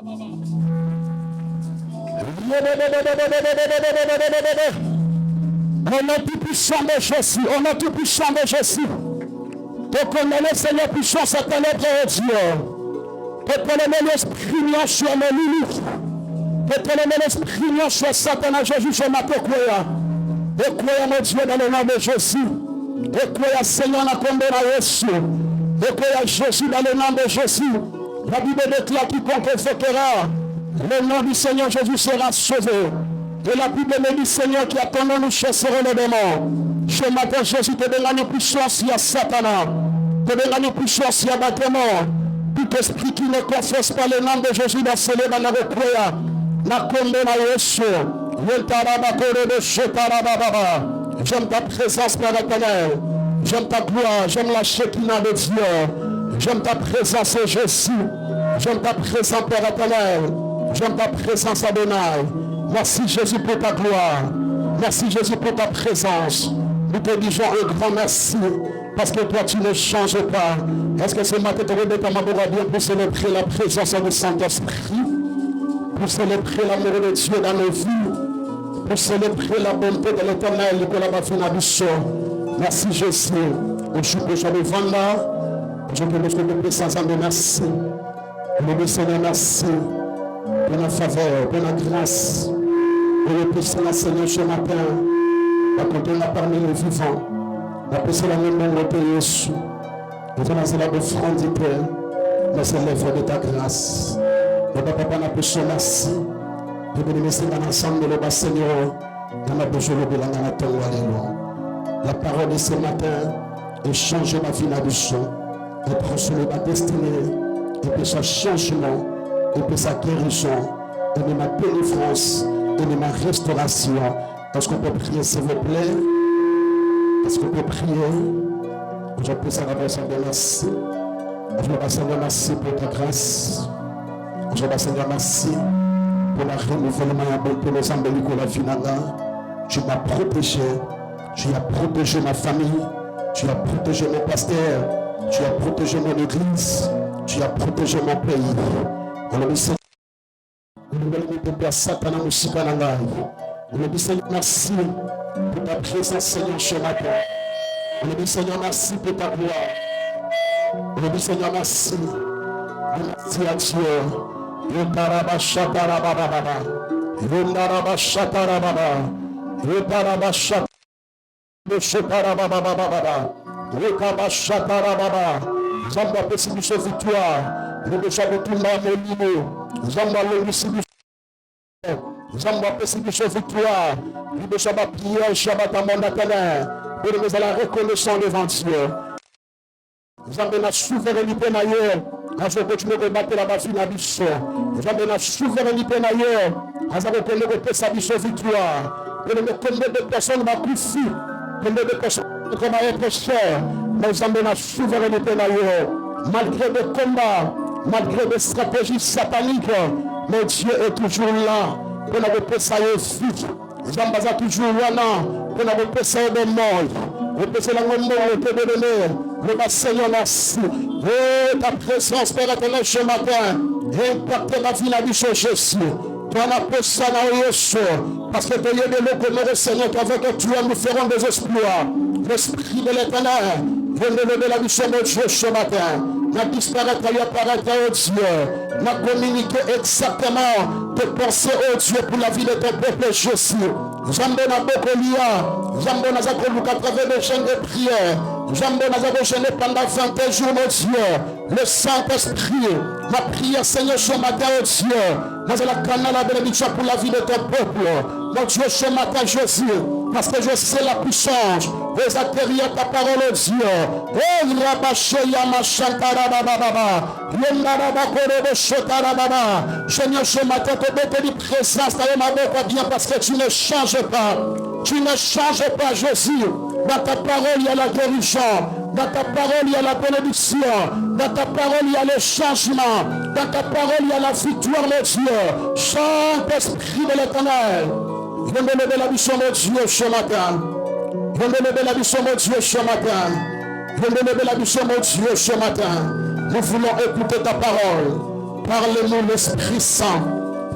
Au nom tout puissant de Jésus, au nom tout puissant de Jésus, te condamner, Seigneur puissant, sa ténèbre, oh Dieu. Te condamner l'esprit sur nos limites. Te condamner l'esprit sur Satan, Jésus, sur ma pécoya. Et croyez, mon Dieu, dans le nom de Jésus. Et croyez, Seigneur, dans le nom de Jésus. Et croyez, Jésus, dans le nom de Jésus. La Bible déclare quiconque invoquera le nom du Seigneur Jésus sera sauvé. Et la Bible me dit, Seigneur, qui attendons, nous chasserons les démons. Ce matin, Jésus te donne la puissance, il y a Satan. Te donne la puissance, il y a bâtiment. Tout esprit qui ne confesse pas le nom de Jésus dans ce lieu, dans la reprière. Na kombe na Yesu. J'aime ta présence, Père éternel. J'aime ta gloire, j'aime la Shekinah de Dieu. J'aime ta présence, Jésus. J'aime ta présence, Père éternel. J'aime ta présence, Adonai. Merci, Jésus, pour ta gloire. Merci, Jésus, pour ta présence. Nous te disons un grand merci. Parce que toi, tu ne changes pas. Est-ce que ce matin, tu aurais ta main bien pour célébrer la présence du Saint-Esprit? Pour célébrer l'amour de Dieu dans nos vies? Pour célébrer la bonté de l'Éternel que la bafina du sort. Merci, Jésus. Aujourd'hui, je vais vendre là. Je te laisse de présence en merci. Le Seigneur, merci pour la faveur, pour la grâce. Pour le puissant Seigneur ce matin. La contenir parmi les vivants. La personne la même de Jésus. Nous allons la befrandité. Mais c'est l'œuvre de ta grâce. Le papa n'a pas besoin merci. Je vais laisser dans l'ensemble de le Seigneur. Dans la besoin de la parole de ce matin et changer ma vie là-dessus. Et transformer ma destinée. Et puis sa changement. Et puis sa guérison. Et de ma délivrance. Et de ma restauration. Est-ce qu'on peut prier s'il vous plaît? Est-ce qu'on peut prier? Je prie ça d'abord, Seigneur, merci. Je vous Seigneur, merci pour ta grâce. Je vous Seigneur, merci pour la renouvellement pour les embellis de la vie. Tu m'as protégé. Tu as protégé ma famille. Tu as protégé mes pasteurs. Tu as protégé mon église. Tu as protégé mon pays. On le Seigneur. On le dit Seigneur, merci pour ta présence, Seigneur, ce matin. On le dit Seigneur, merci pour ta gloire. On le dit Seigneur, merci. Merci à Dieu. Zamba possibilité victoire. Le déjà retourne à mon Zamba le Zamba possibilité victoire. Le déjà va prier Shabbat à mon atelier. Pour nous à la reconnaissance devant Dieu. Zamba la souveraineté d'ailleurs. Je continue de battre la bafine à Bissot. Zamba la souveraineté d'ailleurs. Je reconnais que sa victoire. Pour nous combien de personnes vont crucifier. Combien de personnes vont être chères. Mais Zamba la souveraineté d'ailleurs. Malgré les combats, malgré les stratégies sataniques, mais Dieu est toujours là pour nous repasser vite. Zambaza toujours là pour nous repasser des morts. Repasser la mort de donner. Le Seigneur, merci. Oh, ta présence, Père éternel, ce matin, impacte la vie de Jésus. Toi, la personne à Jésus, parce que tu es de l'eau, Seigneur, qu'avec toi, nous ferons des exploits. L'Esprit de l'Éternel. Viens de lever la mission de Dieu ce matin. N'a disparaître, il apparaître au Dieu. N'a communiqué exactement tes pensées au Dieu pour la vie de ton peuple Jésus. J'embonne à Bokolia. J'embonne à Zakolou à travers les chaînes de prière. J'embonne à Zakolouka pendant 20 jours, mon Dieu. Le Saint-Esprit. Ma prière, Seigneur, ce matin au Dieu. Dans la canal la bénédiction pour la vie de ton peuple. Mon Dieu, ce matin, Jésus. Parce que je sais la puissance. Vous atterrir ta parole au Dieu. Oh, il a bâché Yama Shantara Baba. Yendara Korebo Shotara Baba. Seigneur, ce matin, te bénis présence dans ma boca bien parce que tu ne changes pas. Tu ne changes pas, Jésus. Dans ta parole, il y a la guérison. Dans ta parole, il y a la bénédiction. Dans ta parole, il y a le changement. Dans ta parole, il y a la victoire, mon Dieu. Saint-Esprit de l'Éternel. Viens de lever la mission de Dieu ce matin. Viens de lever la mission de Dieu ce matin. Viens de lever la mission de Dieu ce matin. Nous voulons écouter ta parole. Parle-nous l'Esprit Saint.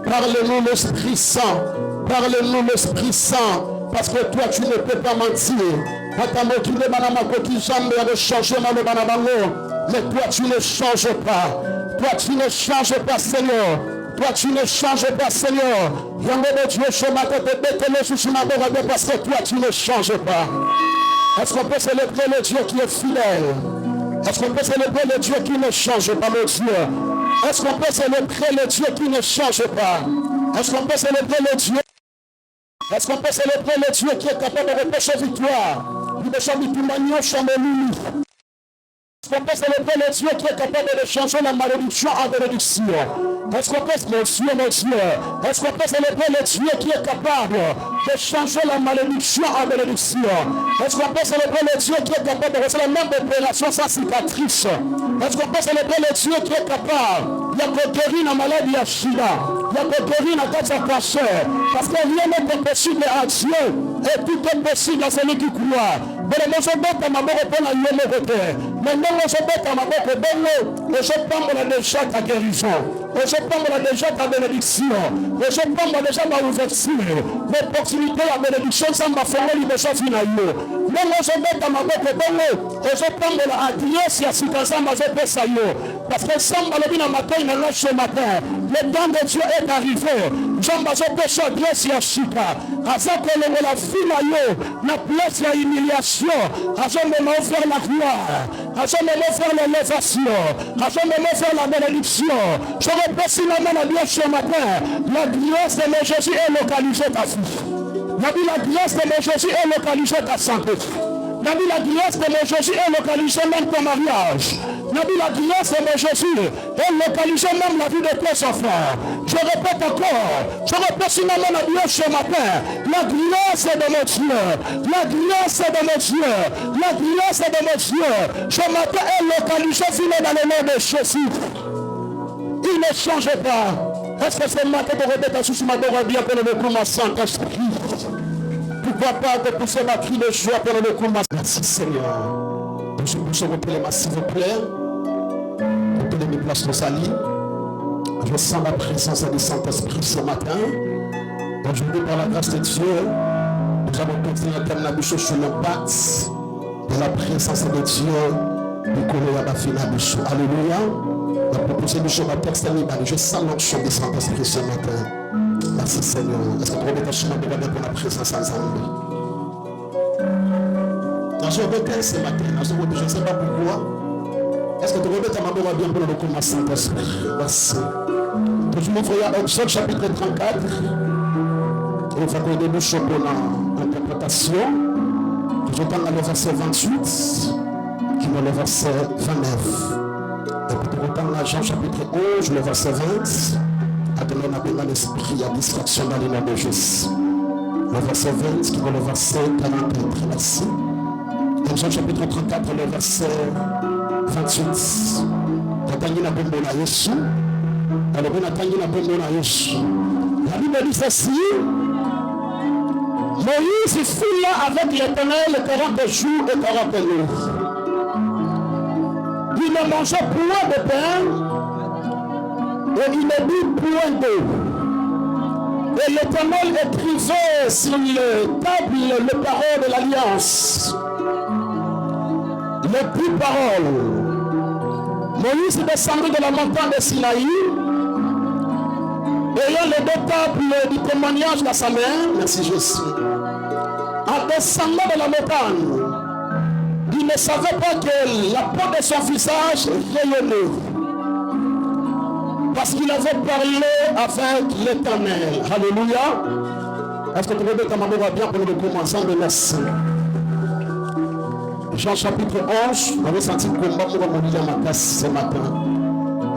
Parle-nous l'Esprit Saint. Parle-nous l'Esprit Saint. Parce que toi, tu ne peux pas mentir. Mais toi, tu ne changes pas. Toi, tu ne changes pas, Seigneur. Toi, tu ne changes pas, Seigneur. Parce que toi, tu ne changes pas. Est-ce qu'on peut célébrer le Dieu qui est fidèle? Est-ce qu'on peut célébrer le Dieu qui ne change pas, mon Dieu? Est-ce qu'on peut célébrer le Dieu qui ne change pas? Est-ce qu'on peut célébrer le Dieu? Est-ce qu'on peut célébrer le Dieu qui est capable de repêcher victoire? Est-ce qu'on peut célébrer le Dieu qui est capable de changer la malédiction en bénédiction? Est-ce qu'on peut, mon Dieu, est-ce qu'on peut célébrer le Dieu qui est capable de changer la malédiction en bénédiction? Est-ce qu'on peut célébrer le Dieu qui est capable de recevoir la même opération sans cicatrice? Est-ce qu'on peut célébrer le Dieu qui est capable de guérir la maladie à Shida, de guérir la tête à cancer? Parce que rien n'est impossible à Dieu et tout est possible à celui qui croit. Maintenant, je prends déjà ta guérison. Et je prends déjà ta bénédiction. Et je prends déjà ma ouverture. L'opportunité, la bénédiction, ça m'a fait l'émission finale. Maintenant, je mets ta main et je prends la adresse et si ça m'a fait ça. Parce que ça m'a levé dans matin, il lâche ce matin. Le temps de Dieu est arrivé. Jean-Baptiste adresse et Chika. À ça que la finale, la place, la humiliation. À ce moment, faire la gloire. À ce moment, faire l'élévation. À ce moment, faire la bénédiction. Je répète si la main a bien ce matin. La grâce de mon Jésus est localisée ta fille. La grâce de mon Jésus est localisée ta santé. La grâce de mon Jésus est localisée même ton mariage. La grâce de mon Jésus est localisée même la vie de tes enfants. Je répète encore. Je répète si la main a bien ce matin. La grâce de mon Dieu. La grâce de mon Dieu. La grâce de mon Dieu. Ce matin est localisée dans le nom de Jésus. Il ne change pas. Est-ce que c'est matin de répéter sous ma parole bien pour le commencer en Saint-Esprit? Pourquoi pas te pousser ma cri de joie pour le commencer? Merci Seigneur. Je vous reprenez s'il vous plaît. Reprenez mes places de salut. Je sens la présence du Saint-Esprit ce matin. Aujourd'hui, par la grâce de Dieu, nous allons continuer à terminer la bouche sur l'impact de la présence de Dieu. Alléluia. La proposition de ce matin, je sens l'onction du Saint-Esprit ce matin. Merci Seigneur. Est-ce que tu remets ta chemin pour la présence ensemble? Dans ce matin, ce matin, je ne sais pas pourquoi. Est-ce que tu remets ta main bien pour le commencer Saint-Esprit? Merci. Donc, mon frère, Exode chapitre 34. Il faut qu'on débouche pour l'interprétation. Je t'entends le verset 28, qui est le verset 29. Et puis, tu entends Jean chapitre 11, le verset 20. Attendez, on appelle dans l'esprit, il y a distraction dans les noms de Jésus. Le verset 20, qui est le verset 44. Merci. Et Jean chapitre 34, le verset 28. Attendez, on appelle dans Jésus. Alors, on attendez, on appelle dans Jésus. La Bible dit ceci. Moïse fut là avec l'Éternel 40 jours et 40 nuits. Il ne mangeait point de pain et il ne but point d'eau. Et l'Éternel écrivait sur les tables les paroles de l'Alliance. Les 10 paroles. Moïse descendit de la montagne de Sinaï, ayant les 2 tables du témoignage dans sa main. Merci Jésus. En descendant de la montagne, il ne savait pas que la peau de son visage rayonnait. Parce qu'il avait parlé avec l'Éternel. Alléluia. Est-ce que tu veux ta maman va bien pour le commencement de merci? Jean chapitre 11, on avait senti le combat pour mourir à ma place ce matin.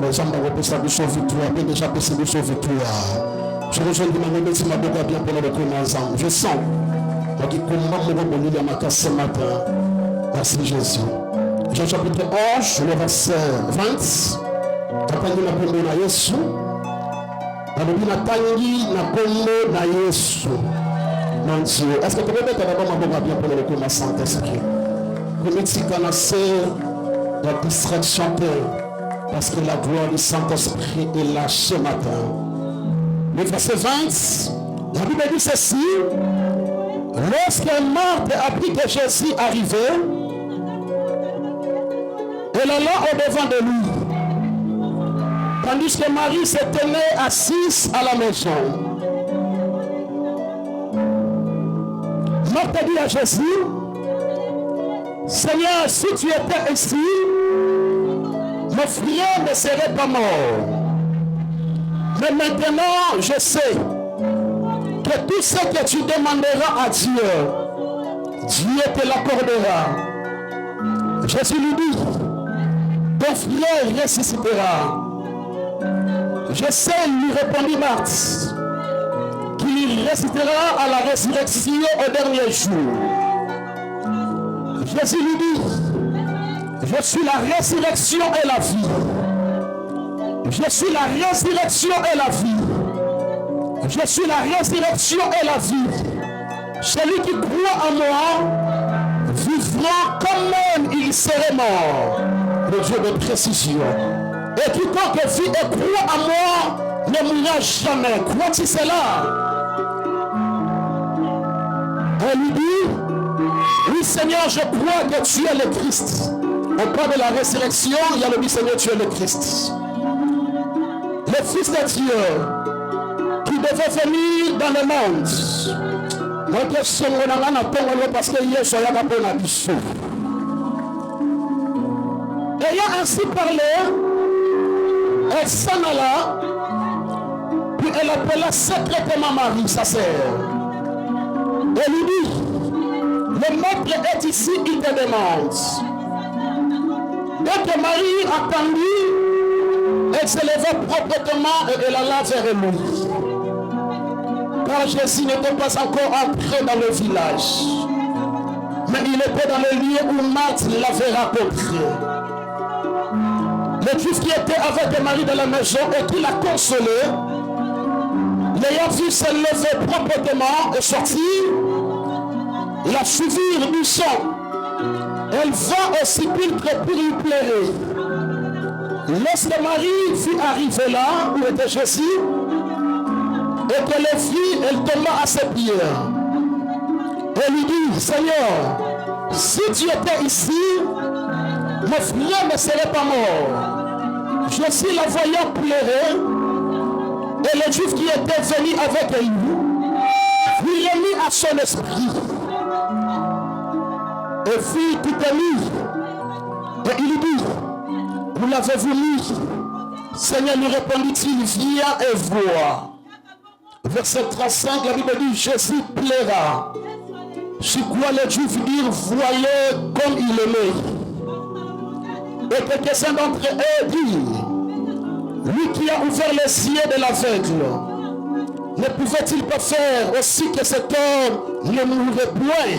Les gens m'ont repris sa bouche victoire, bien déjà passé bouche victoire. Je rejoins du maman si ma boca bien pour le commencement. Je sens qu'il combat pour mourir à ma place ce matin. Merci Jésus. Jean chapitre 11, le verset 20. Natangi na kombo na Yesu. Nalobi natangi na kombo na Yesu. Mon Dieu. Est-ce que tu peux mettre d'abord ma boca bien pour le commencer Saint-Esprit? Comme tu connais la distraction. Parce que la gloire du Saint-Esprit est là ce matin. Le verset 20, la Bible dit ceci. Lorsque Marthe apprit que Jésus arrivait, elle alla au-devant de lui. Tandis que Marie se tenait assise à la maison. Marthe dit à Jésus, Seigneur, si tu étais ici, mon frère ne serait pas mort. Mais maintenant, je sais que tout ce que tu demanderas à Dieu, Dieu te l'accordera. Jésus lui dit, ton frère ressuscitera. Je sais, lui répondit Marthe, qu'il ressuscitera à la résurrection au dernier jour. Jésus lui dit, je suis la résurrection et la vie. Je suis la résurrection et la vie. Je suis la résurrection et la vie. Celui qui croit en moi vivra comme même il serait mort. Le Dieu de précision. Et quiconque vit et croit en moi ne mourra jamais. Crois-tu cela? Elle lui dit, oui Seigneur, je crois que tu es le Christ. On parle de la résurrection, il y a le dit Seigneur, tu es le Christ. Le Fils de Dieu qui devait venir dans le monde. Parce que hier, je suis ayant ainsi parlé, elle s'en alla, puis elle appela secrètement Marie, sa sœur. Elle lui dit, le maître est ici, il te demande. Dès que Marie attendit, elle se leva proprement et elle alla vers lui. Car Jésus n'était pas encore entré dans le village, mais il était dans le lieu où Marthe l'avait rencontré. Le juif qui était avec Marie dans la maison et qui l'a consolé, l'ayant vu se lever proprement et sortir, la suivirent du sang. Elle va au sépulcre pour lui pleurer. Lorsque Marie fut arrivée là où était Jésus, et qu'elle le vit, elle tomba à ses pieds. Elle lui dit, Seigneur, si tu étais ici, mon frère ne serait pas mort. Jésus la voyant pleurer, et le juif qui était venu avec lui, lui remit à son esprit. Et fut tout ému. Et il lui dit, vous l'avez-vous mis? Seigneur, lui répondit-il, viens et vois. Verset 35, la Bible dit, Jésus plaira. Sur quoi les Juifs dirent, voyez comme il aimait. Et quelques-uns d'entre eux dirent, lui qui a ouvert les yeux de l'aveugle, ne pouvait-il pas faire aussi que cet homme ne mourrait point?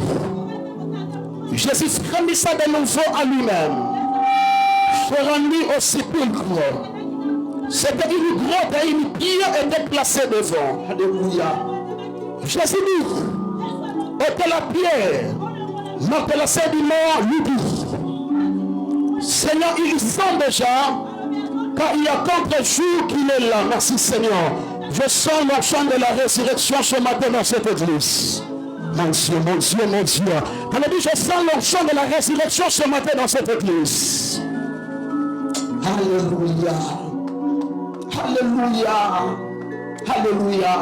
Jésus frémissa de nouveau à lui-même, se rendit au sépulcre. C'était une grotte et une pierre était placée devant. Alléluia. Jésus dit, ôtez la pierre. Marthe, la sœur du mort, lui dit, Seigneur, il sent déjà, car il y a 4 jours qu'il est là. Merci Seigneur. Je sens l'enchant de la résurrection ce matin dans cette église. Mon Dieu, mon Dieu, mon Dieu. Elle a dit, je sens l'onction de la résurrection ce matin dans cette église. Alléluia. Alléluia. Alléluia.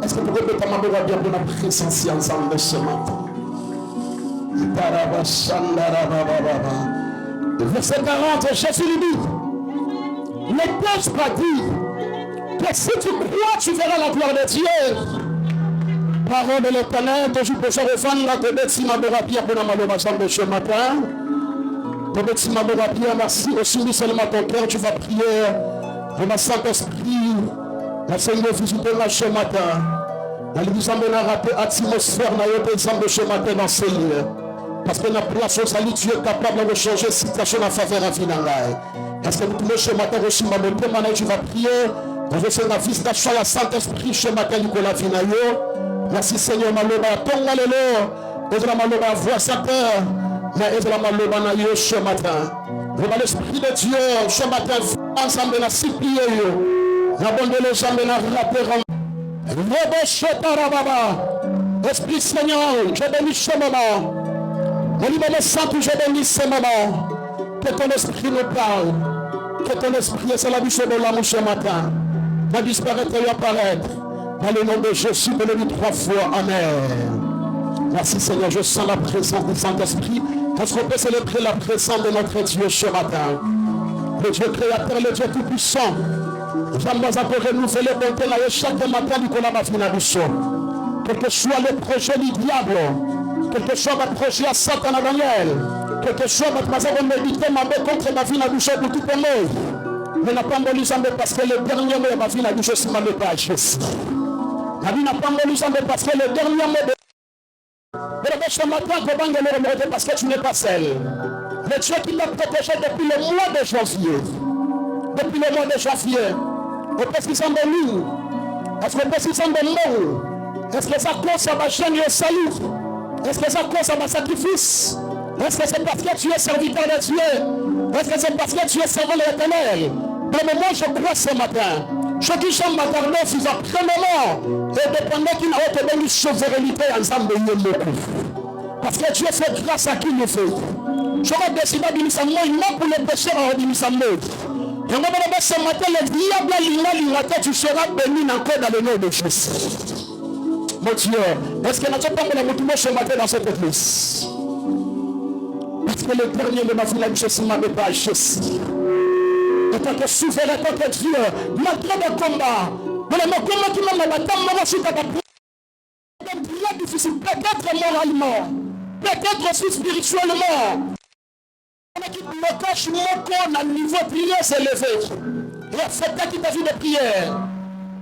Est-ce que vous pouvez répéter ma voix bien pour la présence ensemble ce matin? Verset 40, Jésus lui dit, n'ai-je pas dit que si tu crois, tu verras la gloire de Dieu? Parole de l'Éternel, toujours pour se refendre, la tête ma Pierre pour la malheureuse de ce matin. Tête ma Pierre, merci. Aussi, seulement ton cœur, tu vas prier. De ma Saint-Esprit, la Seigneur visitera ce matin. Dans l'église, on a raté l'atmosphère, on a eu exemple de ce matin dans ce lieu. Parce que la place au salut, Dieu est capable de changer la situation en faveur de Finangaï. Est-ce que vous pouvez ce matin aussi, ma bonne manière, tu vas prier. Je sais la visitation à la Saint-Esprit ce matin, Nicolas Finayo. Merci Seigneur, maloba tonga lelo, ezra maloba voix sa terre, mais ezra maloba na yo ce matin. Devant l'Esprit de Dieu, ce matin, ensemble, na supplié, n'abandonne jamais na rater. Esprit Seigneur, je bénis ce moment. Mon numéro saint, je bénis ce moment. Que ton esprit nous parle. Que ton esprit, c'est la bouche de l'amour ce matin, va disparaître et apparaître. Dans le nom de Jésus, de le 3 fois. Amen. Merci Seigneur, je sens la présence du Saint-Esprit. Est-ce qu'on peut célébrer la présence de notre Dieu ce matin? Le Dieu créateur, le Dieu tout-puissant. J'aimerais encore renouveler bonté là chaque matin du Kola Mafinabiso. Quel que soit le projet du diable, quel que soit votre projet à Satan à Daniel, quel que soit votre façon de méditer contre ma vie, pour tout le monde. Mais n'a pas mouru parce que le dernier mot de ma vie n'a pas Jésus. La vie n'a pas mouru parce que le dernier mot de ce matin, parce que tu n'es pas seul. Le Dieu qui m'a protégé depuis le mois de janvier. Depuis le mois de janvier. Est-ce qu'ils sont de nous? Est-ce que qu'ils sont de nous? Est-ce que ça cause à ma chaîne et au salut? Est-ce que ça cause à ma sacrifice? Est-ce que c'est parce que tu es serviteur de Dieu? Est-ce que c'est parce que tu es servant de l'Éternel? Dans le moment, je crois ce matin. Je dis, je m'attendais sur un premièrement. Et dépendant qu'il n'a pas de souveraineté ensemble de nous. Parce que Dieu fait grâce à qui nous fait. J'aurais décidé de dire ça, moi, non pour les pécheurs, on dit ça, moi. Et on va ce matin, le diable, tu seras béni encore dans le nom de Jésus. Mon Dieu, est-ce que nous n'avons pas de ce matin dans cette église? Parce que le dernier de ma vie, la Jésus m'a pas à Jésus. En tant que souverain, en tant que Dieu, malgré le combat, mais le combat qui m'a battu, moi, je suis très difficile, peut-être moralement, peut-être aussi spirituellement. On a dit le cache mon corps à niveau de prière s'est levé. Et c'est ta qui t'a vu de prière.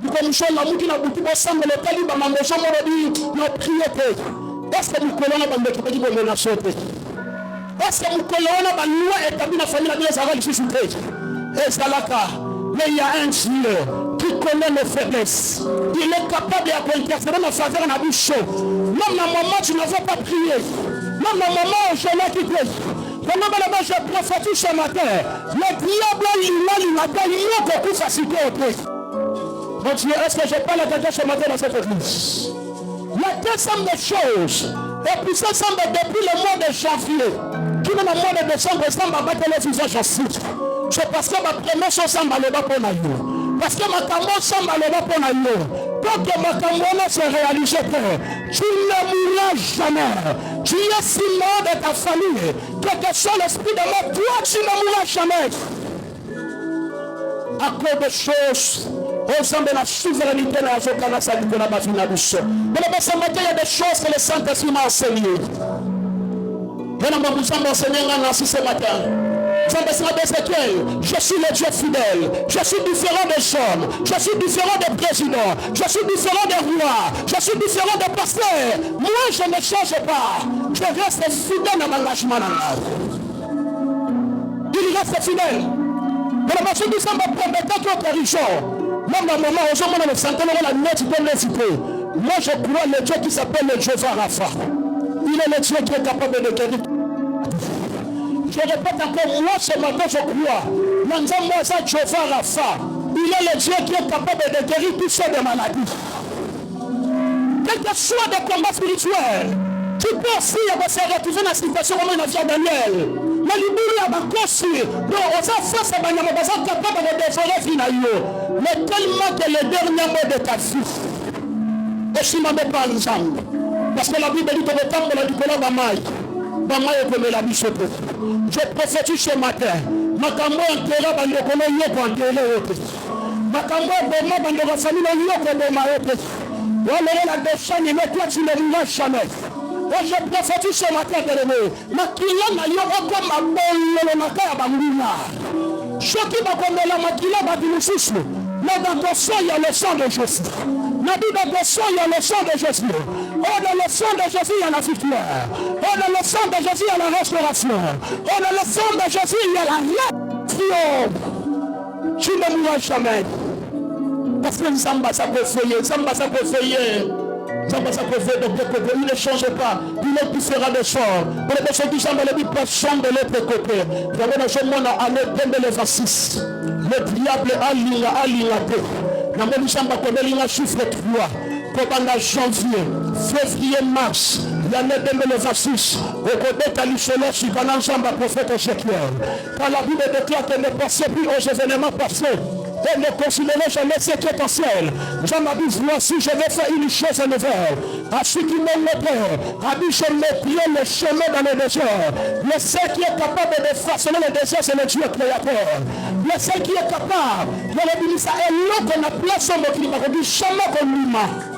Comme je l'amour qui n'a pas beaucoup ensemble, le calibre m'a mangé, on m'a dit, non, priez. Est-ce que nous collons la bande qui dit qu'on a sauté? Est-ce que nous collons la loi établie dans la famille de Israël qui s'est et Zalaka, mais il y a un Dieu qui connaît nos faiblesses. Il est capable d'intercéder en faveur de la bouche. Même dans le moment où tu n'avais pas prié, même dans le moment où je l'ai quitté, pendant que je prophétise ce matin, le diable, il m'a beaucoup facilité au prix. Mon Dieu, est-ce que je parle à quelqu'un ce matin dans cette église? Il y a deux ensemble de choses. Et puis ça semble depuis le mois de janvier. Qui dans le mois de décembre, ça m'a battu le visage en foot. C'est parce que ma première chose semble aller pour nous. Parce que ma caméra semble aller pour nous. Tant que ma caméra se réalise, tu ne mourras jamais. Tu es si mort de ta famille. Quel que soit l'esprit de mort, toi tu ne mourras jamais. À cause de choses, on semble la souveraineté dans la Zokanasa du Kola Mafinabiso. Mais ce matin, il y a des choses que le Saint-Esprit m'a enseigné. Et nous m'avons enseigné ce matin. Je suis le Dieu fidèle. Je suis différent des hommes. Je suis différent des présidents. Je suis différent des rois. Je suis différent des pasteurs. Moi, je ne change pas. Je reste fidèle à mon engagement. Il reste fidèle. Mais la machine du sang va promettre notre religion. Même dans le moment où je me sens la note de l'hésiter. Moi, je crois le Dieu qui s'appelle le Jéhovah Rapha. Il est le Dieu qui est capable de guérir. Je répète encore, moi ce matin je crois. Il est le Dieu qui est capable de guérir toutes sortes de maladies. Quel que soit des combats spirituels, tu peux aussi se retrouver dans la situation comme il a vu à Daniel. Mais l'ibili a construit. Donc, on s'en fait, c'est capable de dévorer finalement. Mais tellement que le dernier mot de ta vie, et si m'en met pas ensemble. Parce que la Bible dit que le temps de la Nicolas va maille. Je prophétise ce matin. Ma caméra entera dans le colonel pour enterrer. Ma caméra demain dans la famille de l'Union pour démarrer. Voilà la descente, mais toi tu ne mourras jamais. Et je prophétise ce matin de l'année. Ma cliente n'a eu aucun mabon, le matin à Bambouna. Ce qui m'a connu la maquilla va dire le souffle. Mais dans ton sang, il y a le sang de Jésus. Dans ton sang, il y a le sang de Jésus. Oh, dans le sang de Jésus, il y a la victoire. Oh, dans le sang de Jésus, il y a la restauration. Oh, dans le sang de Jésus, il y a la triomphe. Tu ne mourras jamais. Parce que Samba, ça peut feuiller. Samba, ça peut feuiller. Il ne change pas. Il est différent des sorts. Pour les personnes qui sont dans les personnes de l'autre côté. Nous avons ce monde à l'année 26. Le diable a l'ingate. Nous avons ce monde à l'ingate chiffre 3. Pendant janvier, février, mars, l'année 2026, au côté de l'Israël, sur l'ensemble du prophète Ézéchiel. Quand la Bible déclare qu'elle ne pensait plus aux événements passés, elle ne considérait jamais ce qui est en ciel. Jean m'a dit, voici, je vais faire une chose nouvelle. À ceux qui m'ont montré, a dit, je mettrai le chemin dans le désert. Le seul qui est capable de façonner le désert, c'est le Dieu créateur. Le seul qui est capable, il a dit ça, et l'eau qu'on a placé au climat, on dit, jamais qu'on l'humain.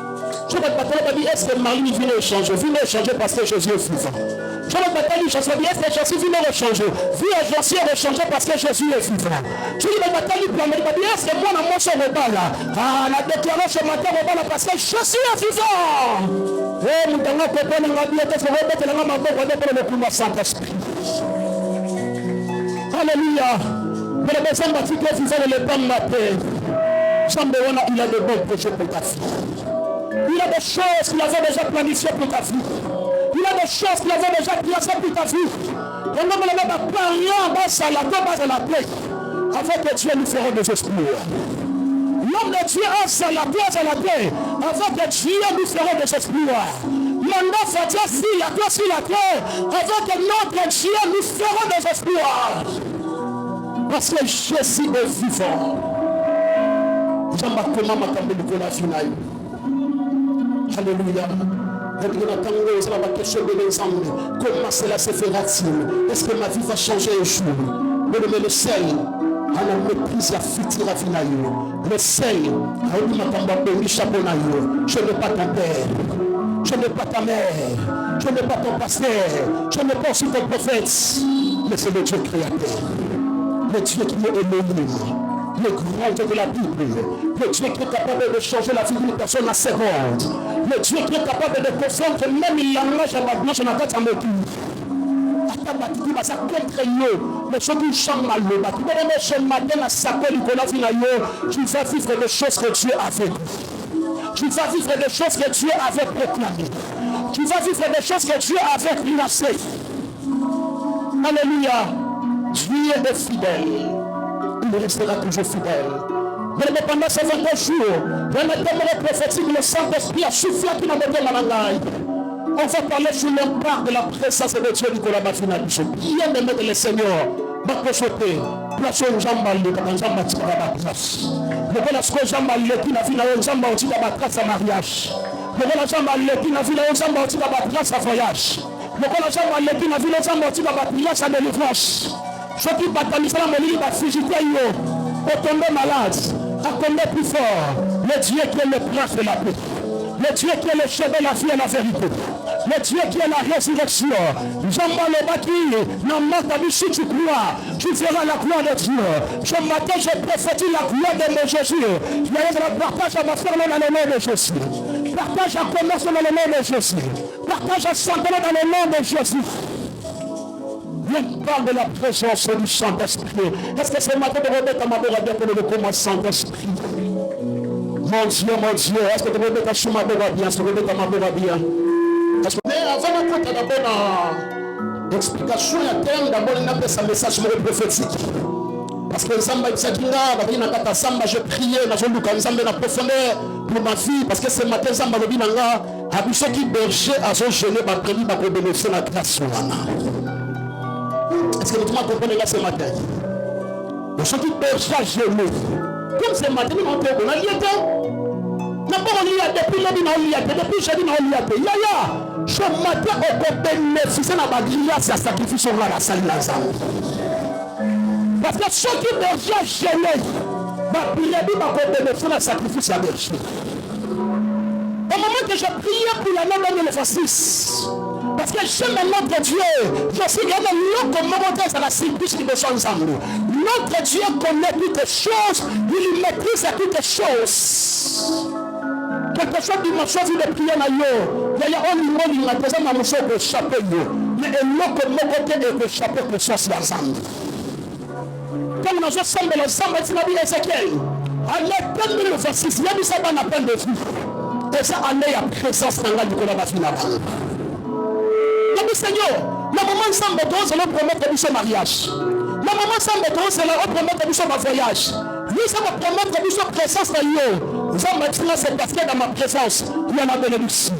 Je vais te dire, est-ce que Marie vient échanger? Vient échanger parce que Jésus est vivant. Je vais te dire, est-ce que Jésus vient échanger? Vient échanger parce que Jésus est vivant. Je vais te dire, est-ce que moi, dans mon son repas là, la déclaration ce matin repas là parce que Jésus est vivant. Et nous avons compris, nous avons dit, est-ce que vous mettez la main pour le pouvoir Saint-Esprit? Alléluia. Mais le besoin de que vivant le pain matin. Il a de bons projets pour ta fille. Il a des choses qu'il avait déjà planifiées pour ta vie. Il a des choses qu'il avait déjà planifiées pour ta vie. Et nous ne pas rien dans la paix. Avec Dieu, nous ferons des esprits. L'homme de Dieu a la paix. Avec Dieu, nous ferons des esprits. Maintenant, Fatia, si la paix sur la terre, avec notre Dieu, nous ferons des esprits. Parce que Jésus est vivant. Jean-Baptiste m'a camé de la finale. Alléluia. Comment cela se fera-t-il? Est-ce que ma vie va changer un jour? Mais le seul, à la méprise, la future à le seul, à je n'ai pas ton père, je n'ai pas ta mère, je n'ai pas ton pasteur, je n'ai pas aussi ton prophète, mais c'est le Dieu créateur, le Dieu qui est éloigné. Le grand Dieu de la Bible, le Dieu qui est capable de changer la vie d'une personne à seconde, le Dieu qui est capable de confondre même il langage à ma blanche, on a pas de mots. Mais ce qui chante mal le bâti, ce matin, à Sako, tu vas vivre des choses que Dieu a fait. Tu vas vivre des choses que Dieu avait proclamées. Tu vas vivre des choses que Dieu avait menacées. Alléluia. Dieu est fidèle. Il restera toujours fidèle. Mais pendant ces 22 jours, dans le témoin prophétique, le Saint-Esprit a soufflé qui m'a monté ma langue. On va parler sur l'impact de la présence de Dieu Nicolas Bafina. Bien aimé de le Seigneur, ma prochaine, place aux gens malés, quand on s'en bâtit à ma place. Le bon aspect gens malés qui n'a vu aux gens bâtis à ma place à mariage. Le bon aspect malais qui n'a vu aux gens bâtis à ma place à voyage. Le bon aspect malais qui n'a vu aux gens bâtis à ma place à délivrance. Ceux qui bataillent dans mon lit, fugiter, au tomber malade, à tomber plus fort. Le Dieu qui est le prince de la paix. Le Dieu qui est le chef de la vie et la vérité. Le Dieu qui est la résurrection. Jean-Paul le bâti, non, si tu crois, tu feras la gloire de Dieu. Ce matin, je prophétise la gloire de mon Jésus. Je partage à ma ferme dans le nom de Jésus. Partage à commerce dans le nom de Jésus. Partage à santé dans le nom de Jésus. Je parle de la présence du Saint-Esprit. Est-ce que ce matin, de remettre à ma belle pour le comment Saint-Esprit? Mon Dieu, est-ce que tu veux mettre à ma belle bien? Est-ce que tu veux mettre à ma belle bien? Mais avant de compter d'abord dans l'explication à terme, d'abord il appelle ça message prophétique. Parce que Zamba je priais, je na profondeur pour ma fille. Parce que ce matin, Zamba le binanga, à ceux qui berger à son genou, ma prévu, ma bénéficier la grâce. Est-ce que vous comprenez là ce matin? Ceux qui berger à genoux, comme ce matin, on a lié. D'abord, on y a depuis le bin, on y a depuis jeudi, on y a depuis. Ce matin, on peut bénéficier de la grâce à sacrifice sur la salle de la salle. Parce que ceux qui berger à genoux, ma prière, ma bénéficier de la sacrifice à berger. Au moment que je priais pour l'année 2026, parce que j'aime notre Dieu, je suis vraiment l'autre moment à la service qui me sont ensemble. Notre Dieu connaît toutes choses, il maîtrise toutes choses. Quelque chose qui m'a choisi de prier à yo, il y a un niveau qui m'a posé ma mouche de échapper yo. Mais l'autre moment est échapper pour sortir ensemble. Comme nous sommes ensemble, c'est la vie d'Ézéchiel. À l'époque 2026, il y a du sabbat à peine de vie. Et ça, année à présence dans la vie qu'on a fait là-bas. Seigneur, le moment sans béton, c'est le promettre de son mariage. Le moment sans béton, c'est le promettre de son voyage. Lui, ça va promettre de son présence dans l'eau. Ça maintenant, c'est parce que dans ma présence, il y a la bénédiction.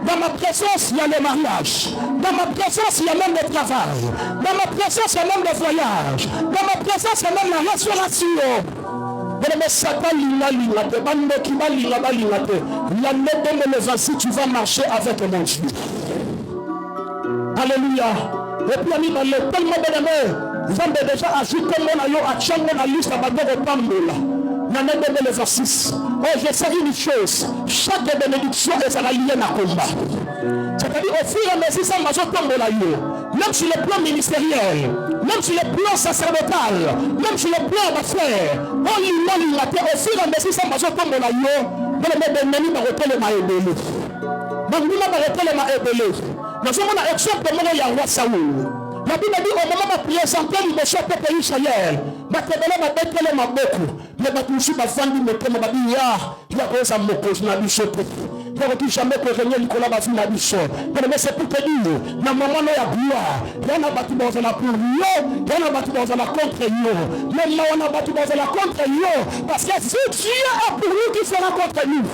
Dans ma présence, il y a le mariage. Dans ma présence, il y a même le travail. Dans ma présence, il y a même le voyage. Dans ma présence, il y a même la restauration. Mais Satan, tu vas marcher avec mon Dieu. Alléluia. Et puis, ami, dans le tellement bien-aimé, vous avez déjà ajouté la liste à ma Pambola. L'année 2026. Oh, je sais une chose. Chaque bénédiction est liée à combat. C'est-à-dire, au fur et à mesure, ça m'a tombé là. Même sur le plan ministériel, même sur le plan sacerdotal, même sur le plan d'affaires, au fur et à mesure, ça m'a tombé là. Dans le même nous sommes dans l'exemple de mon roi Saoul. La Bible dit au moment de présenter le peuple Israël, je vais ma beaucoup. Mais je suis ma femme, je vais ma vie. Je vais poser mon cause, je vais choper. Je ne jamais que je n'ai pas vu la mission. Mais c'est pour te dire, dans le moment où il y a gloire, il y en a battu dans la pour yo, il y en a battu dans la contre yo. Maintenant, on a battu dans la contre yo. Parce que si Dieu a pour nous, qui sera contre nous?